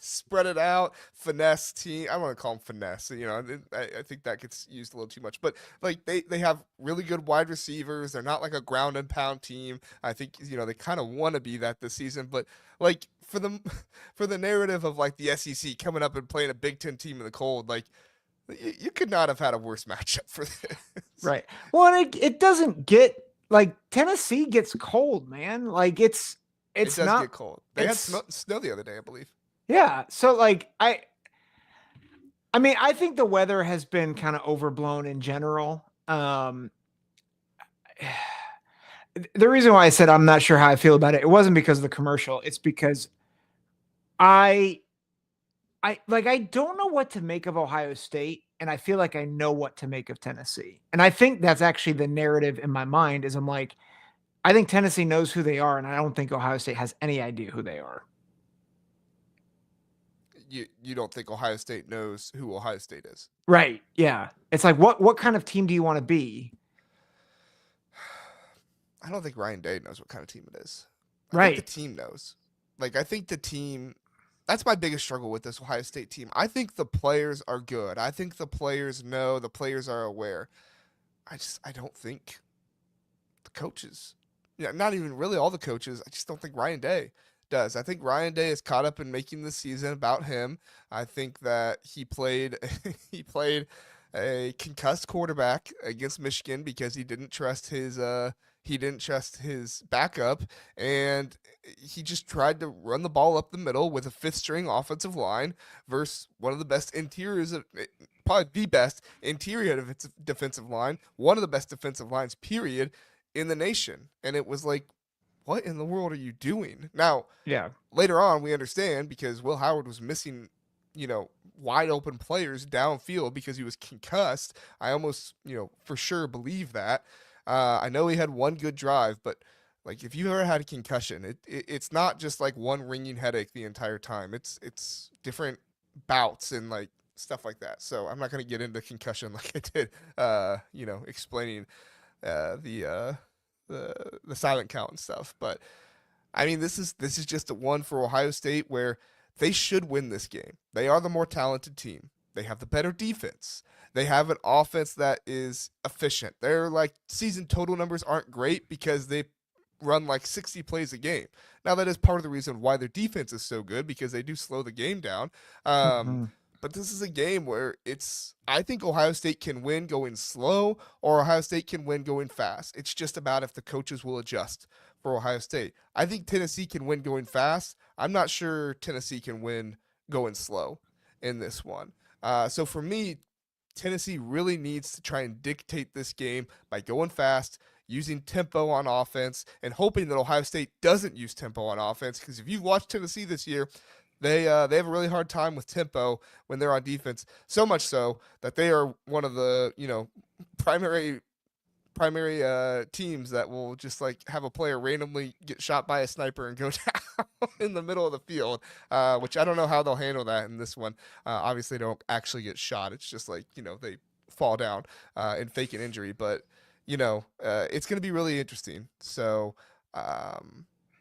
spread it out, finesse team. I want to call them finesse. I think that gets used a little too much. But, like, they have really good wide receivers. They're not, like, a ground and pound team. I think, they kind of want to be that this season. But, like, for the narrative of, like, the SEC coming up and playing a Big Ten team in the cold, like, you could not have had a worse matchup for this. Right. Well, it doesn't get, like, Tennessee gets cold, man. Like, it does get cold. They had snow the other day, I believe. Yeah. So, like, I mean, I think the weather has been kind of overblown in general. The reason why I said I'm not sure how I feel about it wasn't because of the commercial. It's because I don't know what to make of Ohio State, and I feel like I know what to make of Tennessee. And I think that's actually the narrative in my mind is I'm like, I think Tennessee knows who they are, and I don't think Ohio State has any idea who they are. You don't think Ohio State knows who Ohio State is? Right. Yeah. It's like, what kind of team do you want to be? I don't think Ryan Day knows what kind of team it is. I think the team knows. Like, I think the team, that's my biggest struggle with this Ohio State team. I think the players are good. I think the players know, the players are aware. I don't think the coaches, not even really all the coaches. I just don't think Ryan Day does. I think Ryan Day is caught up in making the season about him. I think that he played a concussed quarterback against Michigan because he didn't trust his He didn't trust his backup, and he just tried to run the ball up the middle with a fifth string offensive line versus one of the best interiors of probably the best interior defensive line, one of the best defensive lines, period, in the nation. And it was like, what in the world are you doing? Now, Yeah. later on, we understand because Will Howard was missing, wide open players downfield because he was concussed. I almost, for sure believe that. I know he had one good drive, but like if you ever had a concussion, it's not just like one ringing headache the entire time. It's different bouts and like stuff like that. So I'm not gonna get into concussion like I did, explaining the the silent count and stuff. But I mean, this is just a one for Ohio State where they should win this game. They are the more talented team. They have the better defense. They have an offense that is efficient. Their like season total numbers aren't great because they run like 60 plays a game. Now that is part of the reason why their defense is so good because they do slow the game down. Mm-hmm. But this is a game where I think Ohio State can win going slow or Ohio State can win going fast. It's just about if the coaches will adjust for Ohio State. I think Tennessee can win going fast. I'm not sure Tennessee can win going slow in this one. So for me, Tennessee really needs to try and dictate this game by going fast, using tempo on offense, and hoping that Ohio State doesn't use tempo on offense. Because if you've watched Tennessee this year, they have a really hard time with tempo when they're on defense. So much so that they are one of the primary teams that will just like have a player randomly get shot by a sniper and go down in the middle of the field, which I don't know how they'll handle that in this one. Obviously, they don't actually get shot. It's just like they fall down and fake an injury, but it's going to be really interesting. So.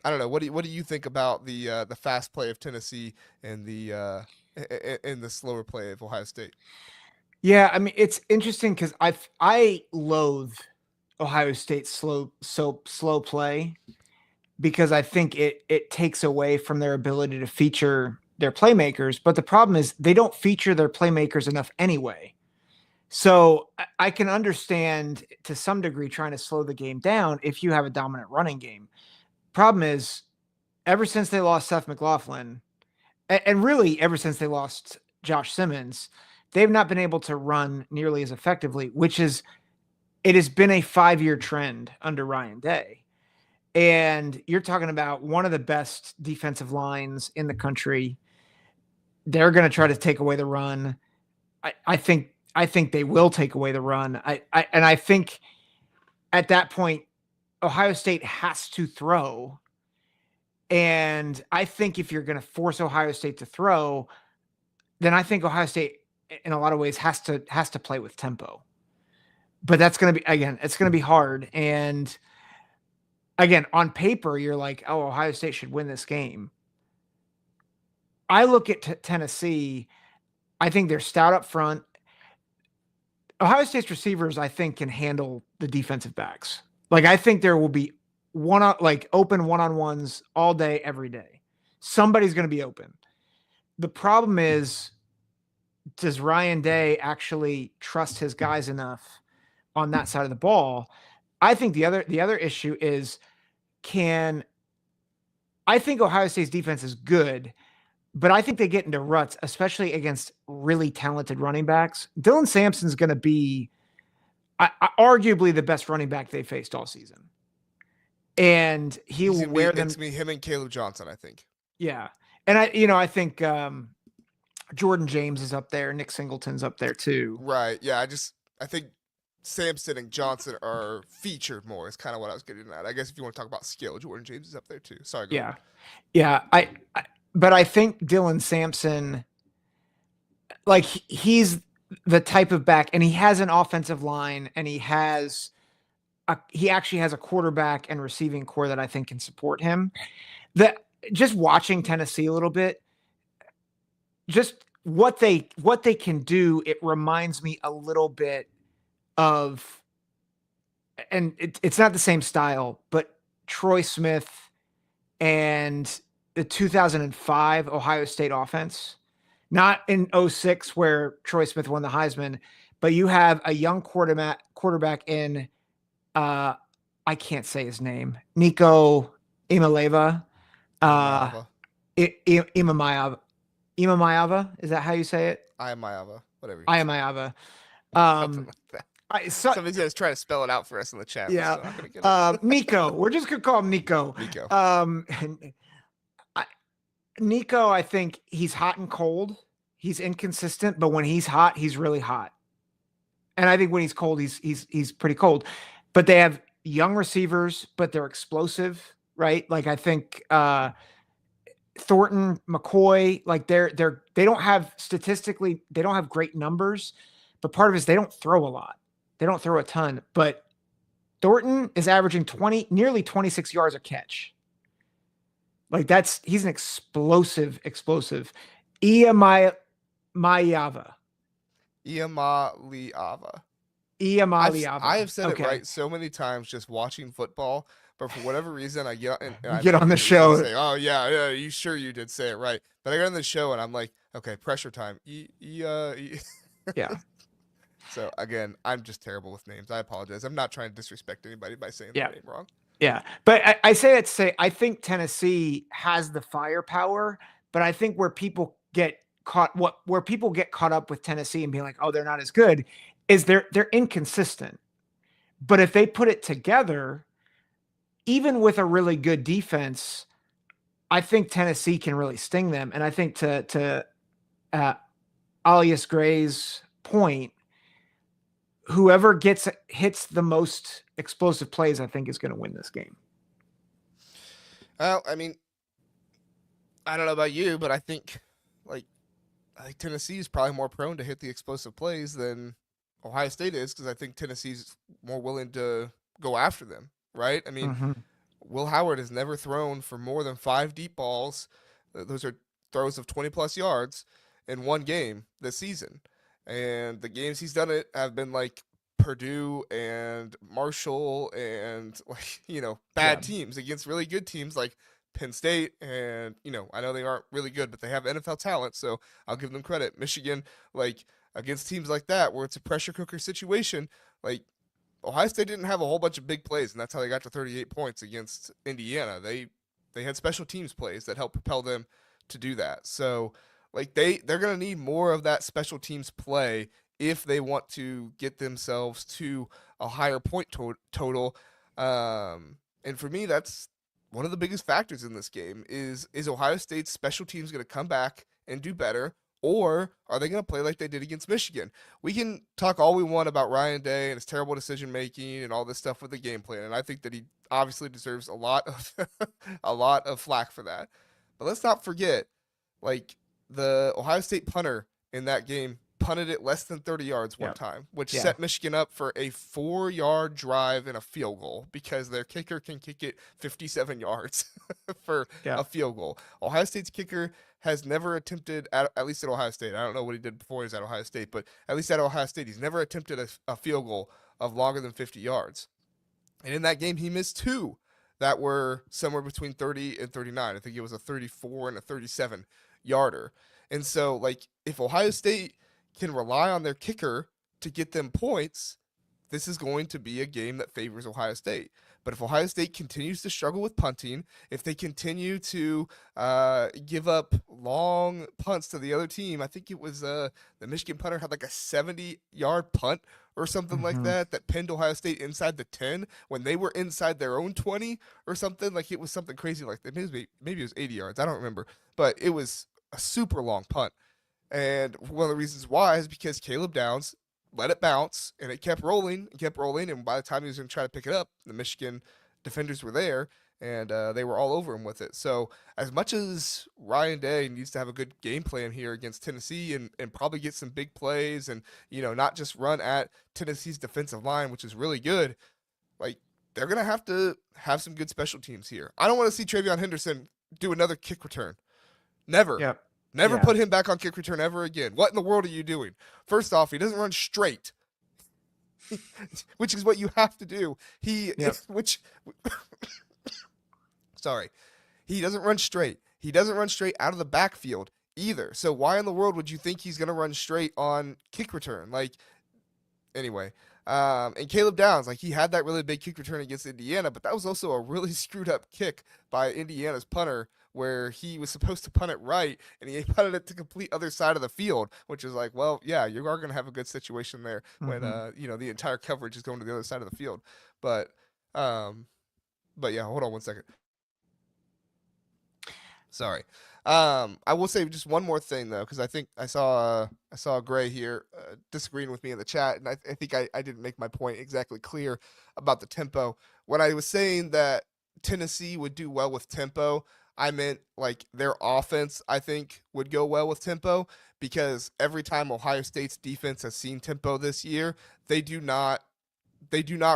I don't know. What do you think about the fast play of Tennessee and the slower play of Ohio State? Yeah, I mean it's interesting because I loathe Ohio State's slow play because I think it takes away from their ability to feature their playmakers. But the problem is they don't feature their playmakers enough anyway. So I can understand to some degree trying to slow the game down if you have a dominant running game. Problem is, ever since they lost Seth McLaughlin, and really ever since they lost Josh Simmons, they've not been able to run nearly as effectively, it has been a 5-year trend under Ryan Day. And you're talking about one of the best defensive lines in the country. They're going to try to take away the run. I think they will take away the run. I think at that point, Ohio State has to throw. And I think if you're going to force Ohio State to throw, then I think Ohio State in a lot of ways has to play with tempo. But that's going to be, again, it's going to be hard. And again, on paper, you're like, oh, Ohio State should win this game. I look at Tennessee. I think they're stout up front. Ohio State's receivers, I think, can handle the defensive backs. Like, I think there will be open one-on-ones all day, every day. Somebody's going to be open. The problem is, does Ryan Day actually trust his guys enough on that side of the ball? I think the other issue is, I think Ohio State's defense is good, but I think they get into ruts, especially against really talented running backs. Dylan Sampson's going to be arguably the best running back they faced all season. And he will wear them. It's him and Caleb Johnson, I think. Yeah. And I think Jordan James is up there. Nick Singleton's up there too. Right. Yeah. I think Sampson and Johnson are featured more. Is kind of what I was getting at. I guess if you want to talk about skill, Jordan James is up there too. Sorry. Yeah. Yeah. But I think Dylan Sampson, like he's the type of back, and he has an offensive line, and he actually has a quarterback and receiving core that I think can support him. That just watching Tennessee a little bit, just what they can do, it reminds me a little bit of, and it's not the same style, but Troy Smith and the 2005 Ohio State offense, not in 06 where Troy Smith won the Heisman, but you have a young quarterback in I can't say his name. Nico Imaleva. Uh, Imayava. Imamayava. Imamayava. Is that how you say it? Imayava. Whatever you say. Imamayava. Something Um, like that. so Somebody's going to try to spell it out for us in the chat, but yeah. still not going to get it. Nico. We're just gonna call him Nico. Nico. I, Nico, I think he's hot and cold. He's inconsistent, but when he's hot, he's really hot. And I think when he's cold, he's pretty cold. But they have young receivers, but they're explosive, right? Like I think Thornton, McCoy, like they don't have statistically, they don't have great numbers, but part of it is they don't throw a lot. They don't throw a ton, but Thornton is averaging nearly 26 yards a catch. Like he's an explosive. Iamaliava. Iamaliava. Iamaliava. I have said Okay. it right so many times just watching football, but for whatever reason, I get and I Get know on the people show. usually say, "Oh yeah, you sure you did say it right?" But I got on the show and I'm like, "Okay, pressure time." Yeah. So again, I'm just terrible with names. I apologize. I'm not trying to disrespect anybody by saying Yeah. their name wrong. Yeah. But I say it to say I think Tennessee has the firepower, but I think where people get caught up with Tennessee and being like, oh, they're not as good, is they're inconsistent. But if they put it together, even with a really good defense, I think Tennessee can really sting them. And I think to Alias Gray's point, whoever hits the most explosive plays, I think is going to win this game. Well, I mean, I don't know about you, but I think Tennessee is probably more prone to hit the explosive plays than Ohio State is, because I think Tennessee's more willing to go after them, right? I mean, Will Howard has never thrown for more than 5 deep balls. Those are throws of 20-plus yards in one game this season. And the games he's done it have been like Purdue and Marshall and bad teams against really good teams like Penn State. And I know they aren't really good, but they have NFL talent, so I'll give them credit. Michigan, against teams like that where it's a pressure cooker situation, Ohio State didn't have a whole bunch of big plays, and that's how they got to 38 points against Indiana. They had special teams plays that helped propel them to do that. So they're going to need more of that special teams play if they want to get themselves to a higher point total. And for me, that's one of the biggest factors in this game is Ohio State's special teams going to come back and do better, or are they going to play like they did against Michigan? We can talk all we want about Ryan Day and his terrible decision making and all this stuff with the game plan, and I think that he obviously deserves a lot of flack for that. But let's not forget, the Ohio State punter in that game punted it less than 30 yards one time, which set Michigan up for a 4-yard drive and a field goal because their kicker can kick it 57 yards for a field goal. Ohio State's kicker has never attempted, at least at Ohio State, I don't know what he did before he was at Ohio State, but at least at Ohio State, he's never attempted a field goal of longer than 50 yards. And in that game, he missed 2 that were somewhere between 30 and 39. I think it was a 34 and a 37-yarder. And so, if Ohio State can rely on their kicker to get them points, this is going to be a game that favors Ohio State. But if Ohio State continues to struggle with punting, if they continue to give up long punts to the other team, I think it was the Michigan punter had a 70-yard punt or something like that pinned Ohio State inside the 10 when they were inside their own 20 or something. It was something crazy like that. Maybe it was 80 yards. I don't remember. But it was a super long punt. And one of the reasons why is because Caleb Downs let it bounce, and it kept rolling, and by the time he was going to try to pick it up, the Michigan defenders were there, and they were all over him with it. So as much as Ryan Day needs to have a good game plan here against Tennessee and probably get some big plays and, not just run at Tennessee's defensive line, which is really good, they're going to have some good special teams here. I don't want to see Travion Henderson do another kick return. Never. Yep. Never put him back on kick return ever again. What in the world are you doing? First off, he doesn't run straight, which is what you have to do. Sorry. He doesn't run straight. He doesn't run straight out of the backfield either. So why in the world would you think he's going to run straight on kick return? anyway. And Caleb Downs, like he had that really big kick return against Indiana, but that was also a really screwed up kick by Indiana's punter where he was supposed to punt it right and he punted it to complete other side of the field, which is like, well, yeah, you are going to have a good situation there when the entire coverage is going to the other side of the field. But um, but yeah, hold on one second. Sorry. I will say just one more thing though, because I think I saw Gray here disagreeing with me in the chat, and I think I didn't make my point exactly clear about the tempo. When I was saying that Tennessee would do well with tempo, I meant like their offense, I think, would go well with tempo because every time Ohio State's defense has seen tempo this year, they do not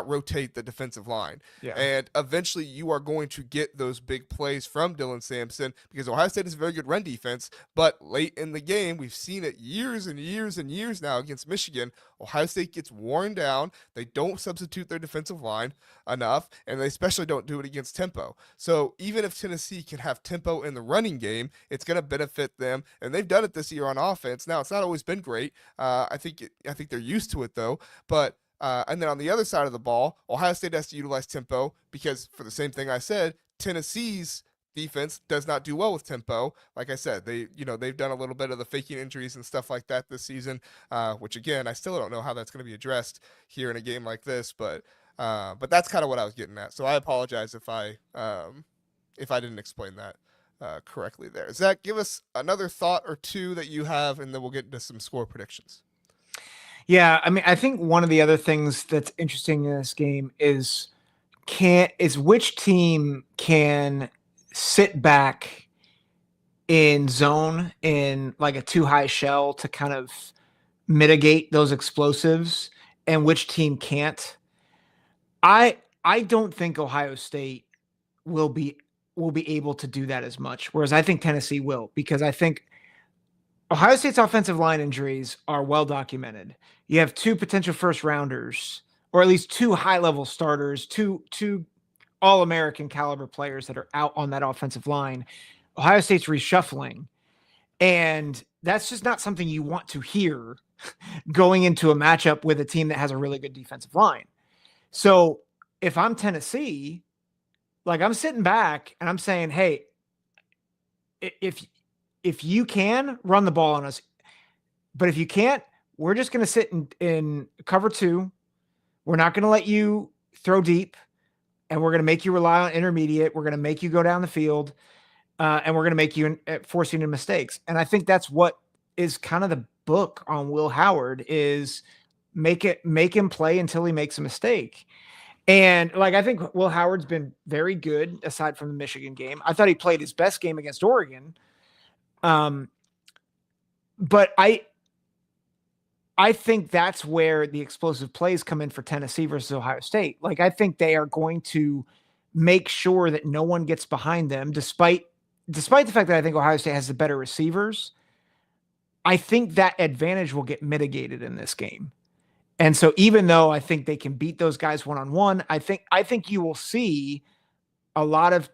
rotate the defensive line. Yeah. And eventually you are going to get those big plays from Dillon Sampson because Ohio State is a very good run defense. But late in the game, we've seen it years and years and years now against Michigan. Ohio State gets worn down. They don't substitute their defensive line enough, and they especially don't do it against tempo. So even if Tennessee can have tempo in the running game, it's going to benefit them. And they've done it this year on offense. Now, it's not always been great. I think they're used to it, though. But and then on the other side of the ball, Ohio State has to utilize tempo because for the same thing I said, Tennessee's defense does not do well with tempo. Like I said, they've done a little bit of the faking injuries and stuff like that this season, which again, I still don't know how that's going to be addressed here in a game like this, but that's kind of what I was getting at. So I apologize if I didn't explain that correctly there. Zach, give us another thought or two that you have, and then we'll get into some score predictions. Yeah, I mean, I think one of the other things that's interesting in this game is which team can sit back in zone in like a too high shell to kind of mitigate those explosives, and which team can't. I don't think Ohio State will be able to do that as much, whereas I think Tennessee will, because I think Ohio State's offensive line injuries are well documented. You have two potential first rounders, or at least two high-level starters, two All-American caliber players that are out on that offensive line. Ohio State's reshuffling, and that's just not something you want to hear going into a matchup with a team that has a really good defensive line. So if I'm Tennessee, like I'm sitting back and I'm saying, hey, if you can run the ball on us, but if you can't, we're just going to sit in cover two. We're not going to let you throw deep, and we're going to make you rely on intermediate. We're going to make you go down the field, and we're going to make you force you into mistakes. And I think that's what is kind of the book on Will Howard is make him play until he makes a mistake. And like, I think Will Howard's been very good aside from the Michigan game. I thought he played his best game against Oregon. But I think that's where the explosive plays come in for Tennessee versus Ohio State. Like, I think they are going to make sure that no one gets behind them, despite the fact that I think Ohio State has the better receivers. I think that advantage will get mitigated in this game. And so even though I think they can beat those guys one-on-one, I think you will see a lot of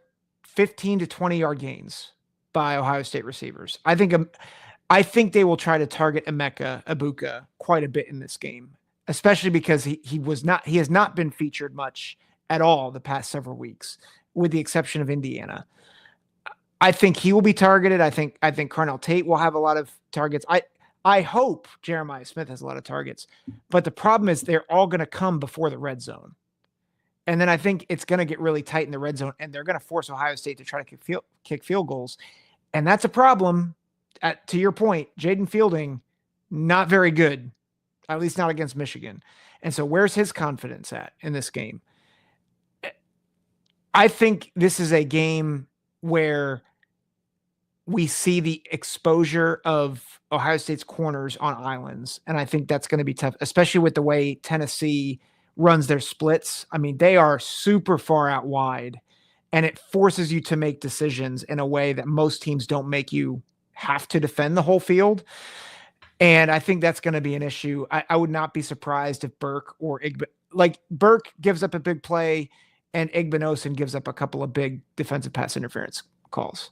15 to 20-yard gains by Ohio State receivers. I think they will try to target Emeka Egbuka quite a bit in this game, especially because he has not been featured much at all the past several weeks, with the exception of Indiana. I think he will be targeted. I think Carnell Tate will have a lot of targets. I hope Jeremiah Smith has a lot of targets, but the problem is they're all going to come before the red zone. And then I think it's going to get really tight in the red zone, and they're going to force Ohio State to try to kick field goals. And that's a problem. To your point, Jaden Fielding, not very good, at least not against Michigan. And so where's his confidence at in this game? I think this is a game where we see the exposure of Ohio State's corners on islands. And I think that's going to be tough, especially with the way Tennessee runs their splits. I mean, they are super far out wide, and it forces you to make decisions in a way that most teams don't make you have to defend the whole field. And I think that's going to be an issue. I would not be surprised if Burke gives up a big play and Igbinosun gives up a couple of big defensive pass interference calls.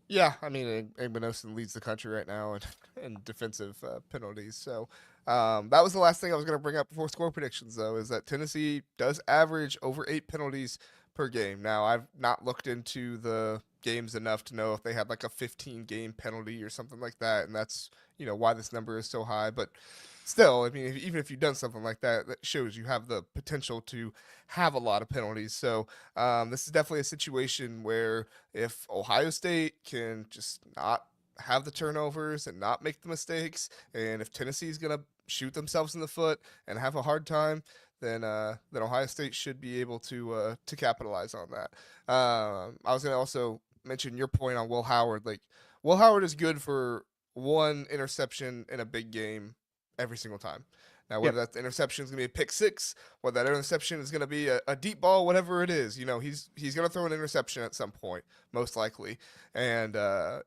Yeah, I mean, Igbenogson leads the country right now in defensive penalties. So that was the last thing I was going to bring up before score predictions, though, is that Tennessee does average over 8 penalties per game. Now, I've not looked into the games enough to know if they had like a 15 game penalty or something like that, and that's why this number is so high. But still, I mean, even if you've done something like that, that shows you have the potential to have a lot of penalties. So this is definitely a situation where if Ohio State can just not have the turnovers and not make the mistakes, and if Tennessee's gonna shoot themselves in the foot and have a hard time, then Ohio State should be able to capitalize on that. I was gonna also mention your point on Will Howard. Like Will Howard is good for one interception in a big game every single time. Now, whether Yep. that interception is going to be a pick six, whether that interception is going to be a deep ball, whatever it is, he's going to throw an interception at some point, most likely. And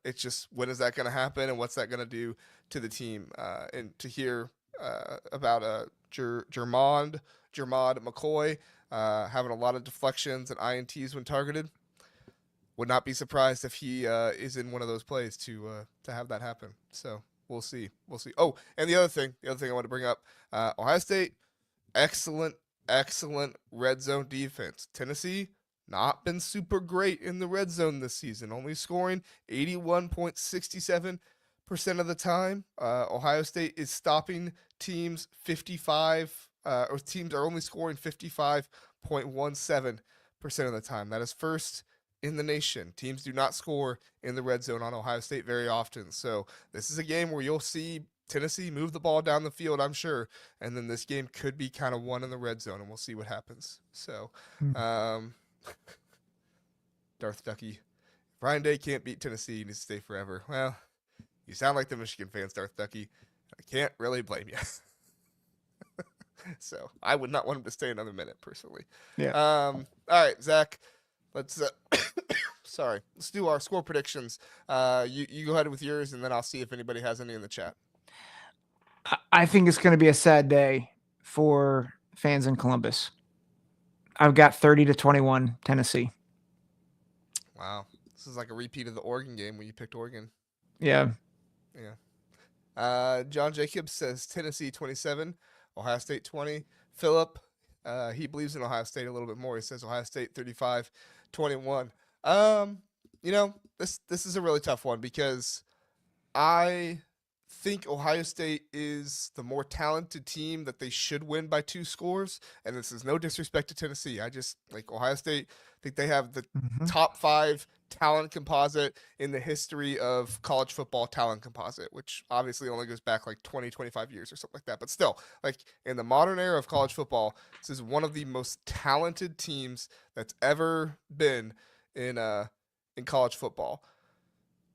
it's just when is that going to happen, and what's that going to do to the team? And to hear about Jermond McCoy having a lot of deflections and INTs when targeted, would not be surprised if he is in one of those plays to have that happen. So we'll see. We'll see. Oh, and the other thing I want to bring up, Ohio State, excellent red zone defense. Tennessee not been super great in the red zone this season, only scoring 81.67% of the time. Ohio State is stopping teams 55, or teams are only scoring 55.17% of the time. That is first in the nation. Teams do not score in the red zone on Ohio State very often. So this is a game where you'll see Tennessee move the ball down the field, I'm sure, and then this game could be kind of won in the red zone, and we'll see what happens. So, um, Darth Ducky, Ryan Day can't beat Tennessee. He needs to stay forever. Well, you sound like the Michigan fans, Darth Ducky. I can't really blame you. So I would not want him to stay another minute, personally. Yeah. All right, Zach. Let's sorry. Let's do our score predictions. You go ahead with yours, and then I'll see if anybody has any in the chat. I think it's going to be a sad day for fans in Columbus. I've got 30-21 Tennessee. Wow, this is like a repeat of the Oregon game when you picked Oregon. Yeah. John Jacobs says Tennessee 27, Ohio State 20. Philip, he believes in Ohio State a little bit more. He says Ohio State 35-21. This is a really tough one because I think Ohio State is the more talented team that they should win by 2 scores. And this is no disrespect to Tennessee. I just like Ohio State. I think they have the top 5 talent composite in the history of college football talent composite, which obviously only goes back like 20, 25 years or something like that. But still, like in the modern era of college football, this is one of the most talented teams that's ever been in college football.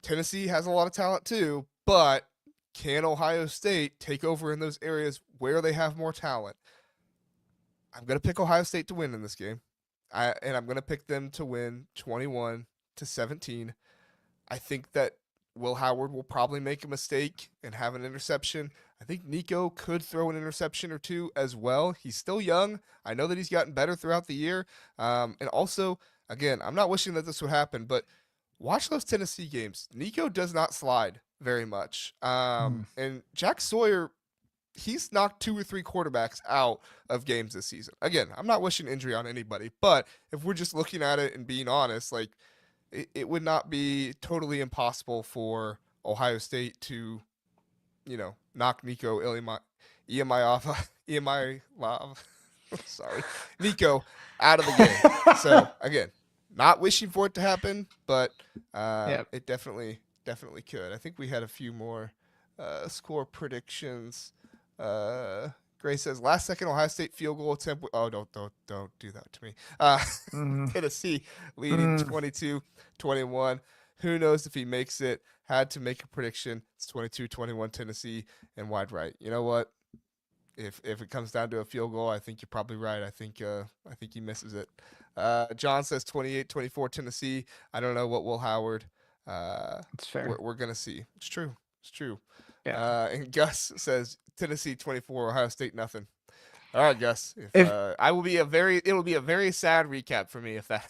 Tennessee has a lot of talent too, but can Ohio State take over in those areas where they have more talent? I'm going to pick Ohio State to win in this game. And I'm going to pick them to win 21-17. I think that Will Howard will probably make a mistake and have an interception. I think Nico could throw an interception or two as well. He's still young. I know that he's gotten better throughout the year. And also, again, I'm not wishing that this would happen, but watch those Tennessee games. Nico does not slide very much. And Jack Sawyer, he's knocked 2 or 3 quarterbacks out of games this season. Again, I'm not wishing injury on anybody, but if we're just looking at it and being honest, like it would not be totally impossible for Ohio State to, knock Nico Nico out of the game. So again, not wishing for it to happen, but it definitely could. I think we had a few more score predictions. Gray says last second Ohio State field goal attempt. Oh, don't do that to me. Tennessee leading 22-21. Who knows if he makes it? Had to make a prediction. It's 22-21 Tennessee and wide right. You know what? If it comes down to a field goal, I think you're probably right. I think he misses it. John says 28-24 Tennessee. I don't know what Will Howard. It's fair. We're gonna see. It's true. Yeah. And Gus says Tennessee 24, Ohio State nothing. All right, Gus. It will be a very sad recap for me if that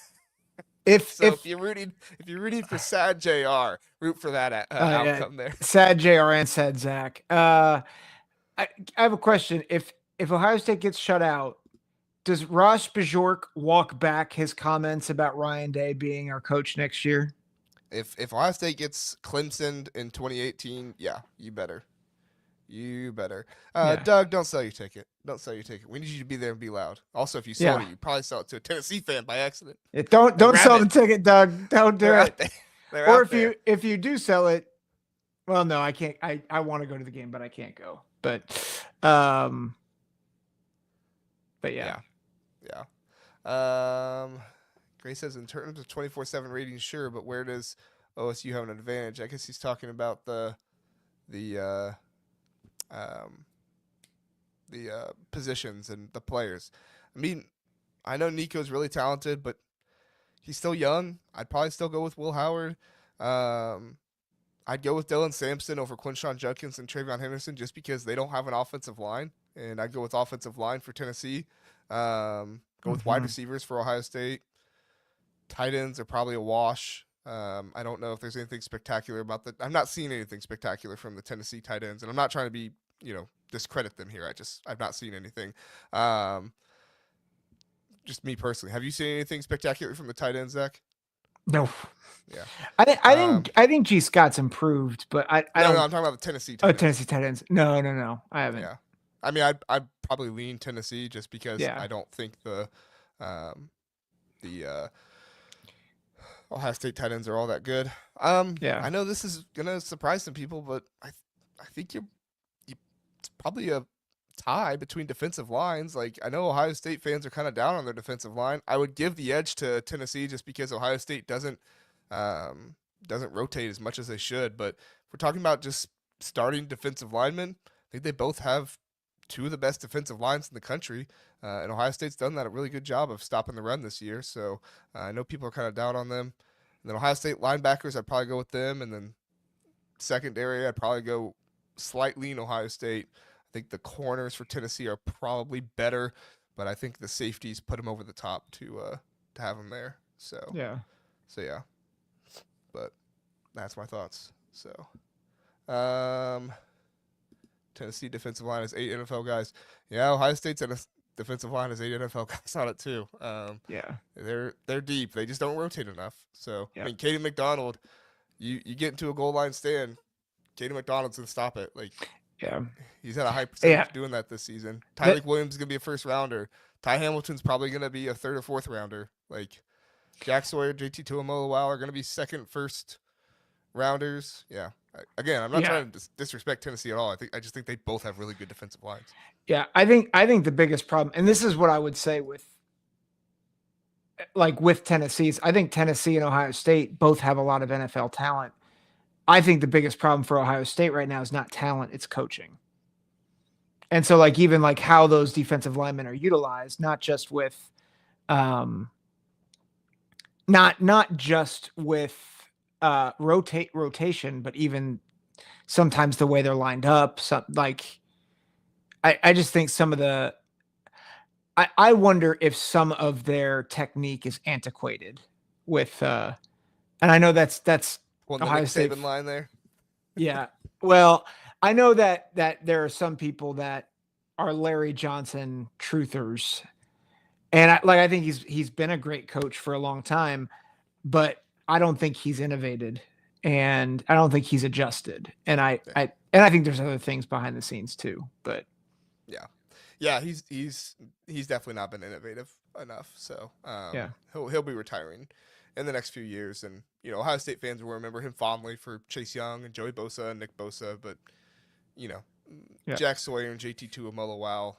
So if you're rooting for sad JR, root for that yeah, outcome there. sad JR and sad Zack. I have a question. If Ohio State gets shut out, does Ross Bajork walk back his comments about Ryan Day being our coach next year? If Ohio State gets Clemson in 2018, yeah, you better. You better. Yeah. Doug, don't sell your ticket. Don't sell your ticket. We need you to be there and be loud. Also, if you sold Yeah. it, you probably sell it to a Tennessee fan by accident. Don't sell the ticket, Doug. Don't do it. Or if you do sell it, well, no, I can't. I want to go to the game, but I can't go. But yeah. Gray says in terms of 24/7 ratings, sure, but where does OSU have an advantage? I guess he's talking about the positions and the players. I mean, I know Nico's really talented, but he's still young. I'd probably still go with Will Howard. I'd go with Dylan Sampson over Quinshon Judkins and Travion Henderson just because they don't have an offensive line. And I'd go with offensive line for Tennessee. Go with wide receivers for Ohio State. Tight ends are probably a wash. I don't know if there's anything spectacular about I'm not seeing anything spectacular from the Tennessee tight ends, and I'm not trying to be, discredit them here. I've not seen anything. Just me personally. Have you seen anything spectacular from the tight ends, Zach? No. Yeah. I think G. Scott's improved, but I don't. No, I'm talking about the Tennessee tight ends. Tennessee tight ends. No. I haven't. Yeah. I mean, I'd probably lean Tennessee just because I don't think the Ohio State tight ends are all that good. I know this is gonna surprise some people, but I think it's probably a tie between defensive lines. Like, I know Ohio State fans are kind of down on their defensive line. I would give the edge to Tennessee just because Ohio State doesn't rotate as much as they should. But if we're talking about just starting defensive linemen, I think they both have two of the best defensive lines in the country. And Ohio State's done that a really good job of stopping the run this year. So I know people are kind of down on them. And then Ohio State linebackers, I'd probably go with them. And then secondary, I'd probably go slightly in Ohio State. I think the corners for Tennessee are probably better, but I think the safeties put them over the top to have them there. So yeah. But that's my thoughts. So Tennessee defensive line is 8 NFL guys. Yeah, Ohio State's defensive line is 8 NFL guys on it too. They're deep. They just don't rotate enough. So I mean, Katie McDonald, you get into a goal line stand, Katie McDonald's gonna stop it. Like, he's had a high percentage of doing that this season. Tyreek Williams is gonna be a first rounder. Ty Hamilton's probably gonna be a third or fourth rounder. Like, Jack Sawyer, JT Tuimoloau are gonna be second, first rounders. Yeah. Again, I'm not trying to disrespect Tennessee at all. I just think they both have really good defensive lines. Yeah, I think the biggest problem, and this is what I would say with Tennessee's, I think Tennessee and Ohio State both have a lot of NFL talent. I think the biggest problem for Ohio State right now is not talent, it's coaching. And so even how those defensive linemen are utilized, not just with not just with rotation, but even sometimes the way they're lined up. I just think some of the I wonder if some of their technique is antiquated with and I know that's Ohio State line there. Yeah. Well, I know that there are some people that are Larry Johnson truthers. And I think he's been a great coach for a long time, but I don't think he's innovated and I don't think he's adjusted. And I think there's other things behind the scenes too, but yeah, he's definitely not been innovative enough. So he'll be retiring in the next few years, and Ohio State fans will remember him fondly for Chase Young and Joey Bosa and Nick Bosa, but Jack Sawyer and JT Tuimoloau,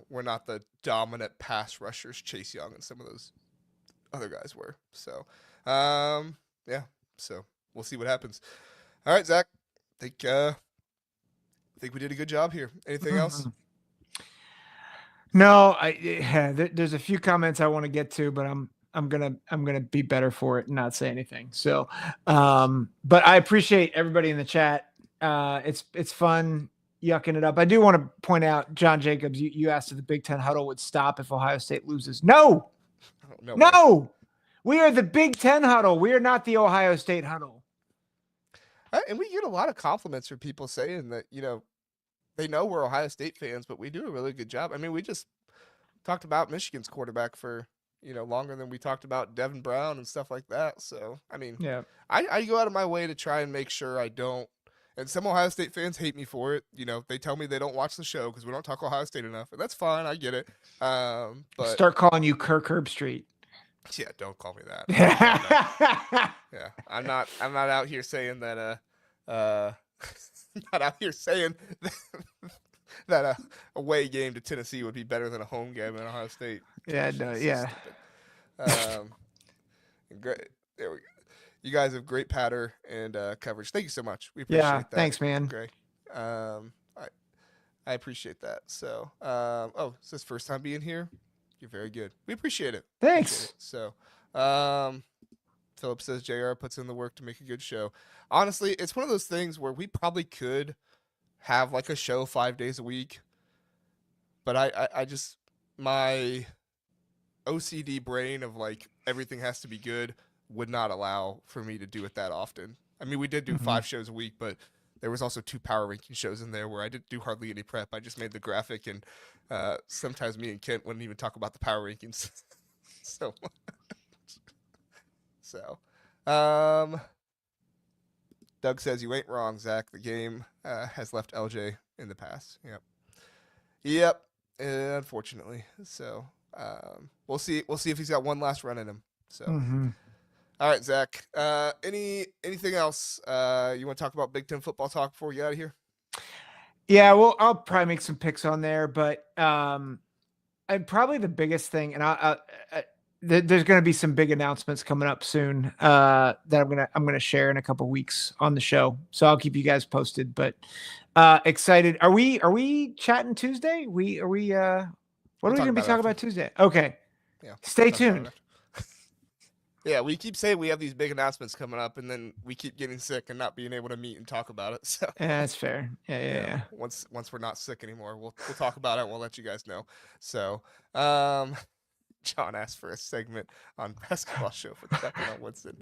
we're not the dominant pass rushers Chase Young and some of those other guys were. So so we'll see what happens. All right, Zach, I think we did a good job here. Anything else? No, there's a few comments I want to get to, but I'm gonna be better for it and not say anything. So, but I appreciate everybody in the chat. It's fun yucking it up. I do want to point out, John Jacobs, you asked if the Big Ten Huddle would stop if Ohio State loses. No. We are the Big Ten Huddle. We are not the Ohio State Huddle. And we get a lot of compliments from people saying that, they know we're Ohio State fans, but we do a really good job. I mean, we just talked about Michigan's quarterback for, longer than we talked about Devin Brown and stuff like that. So, I mean, Yeah. I go out of my way to try and make sure I don't. And some Ohio State fans hate me for it. They tell me they don't watch the show because we don't talk Ohio State enough. And that's fine. I get it. But start calling you Kirk Herbstreit. Yeah, don't call me that. Yeah, I'm not out here saying that. Not out here saying that a away game to Tennessee would be better than a home game at Ohio State. Yeah, no, yeah. Great. There we go. You guys have great patter and coverage. Thank you so much. We appreciate that. Thanks, man. Great. I appreciate that. So, is this first time being here? You're very good. We appreciate it. Thanks. So, Philip says JR puts in the work to make a good show. Honestly, it's one of those things where we probably could have like a show 5 days a week, but I just, my OCD brain of like everything has to be good would not allow for me to do it that often. I mean, we did do 5 shows a week, but there was also 2 power ranking shows in there where I didn't do hardly any prep. I just made the graphic, and sometimes me and Kent wouldn't even talk about the power rankings. So, Doug says you ain't wrong, Zach. The game has left LJ in the past. Yep. Unfortunately. So, we'll see. We'll see if he's got one last run in him. So, All right, Zach. Anything else you want to talk about Big Ten football talk before we get out of here? Yeah, well, I'll probably make some picks on there, but and probably the biggest thing, and there's going to be some big announcements coming up soon that I'm gonna share in a couple weeks on the show. So I'll keep you guys posted. But excited. Are we chatting Tuesday? What are we going to be talking about Tuesday? Okay. Yeah. Stay tuned. Yeah, we keep saying we have these big announcements coming up, and then we keep getting sick and not being able to meet and talk about it. So yeah, that's fair. Yeah. Once we're not sick anymore, we'll talk about it. And we'll let you guys know. So, John asked for a segment on basketball show for checking on Woodson.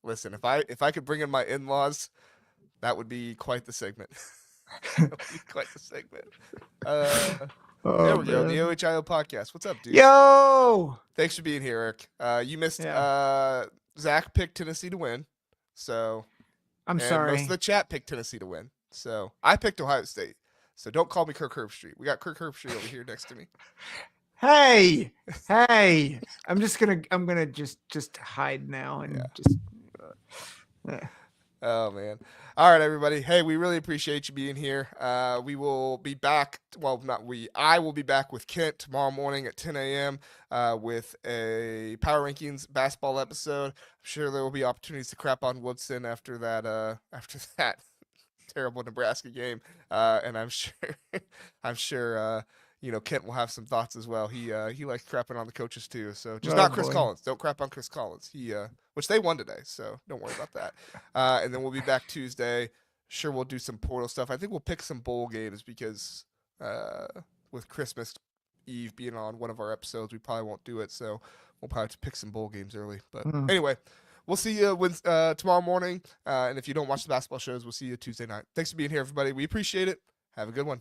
Listen, if I could bring in my in-laws, that would be quite the segment. That would be quite the segment. There we go. The OHIO podcast. What's up, dude? Yo! Thanks for being here, Eric. You missed Zach picked Tennessee to win. So I'm sorry. Most of the chat picked Tennessee to win. So I picked Ohio State. So don't call me Kirk Herbstreit. We got Kirk Herbstreit over here next to me. Hey. I'm gonna just hide now and just Oh man. All right, everybody. Hey, we really appreciate you being here. We will be back. Well, not we. I will be back with Kent tomorrow morning at 10 a.m. With a Power Rankings basketball episode. I'm sure there will be opportunities to crap on Woodson after that terrible Nebraska game. And I'm sure Kent will have some thoughts as well. He likes crapping on the coaches too. So just not Chris Collins. Don't crap on Chris Collins. Which they won today, so don't worry about that. And then we'll be back Tuesday. Sure, we'll do some portal stuff. I think we'll pick some bowl games because with Christmas Eve being on one of our episodes, we probably won't do it. So we'll probably have to pick some bowl games early. But anyway, we'll see you tomorrow morning. And if you don't watch the basketball shows, we'll see you Tuesday night. Thanks for being here, everybody. We appreciate it. Have a good one.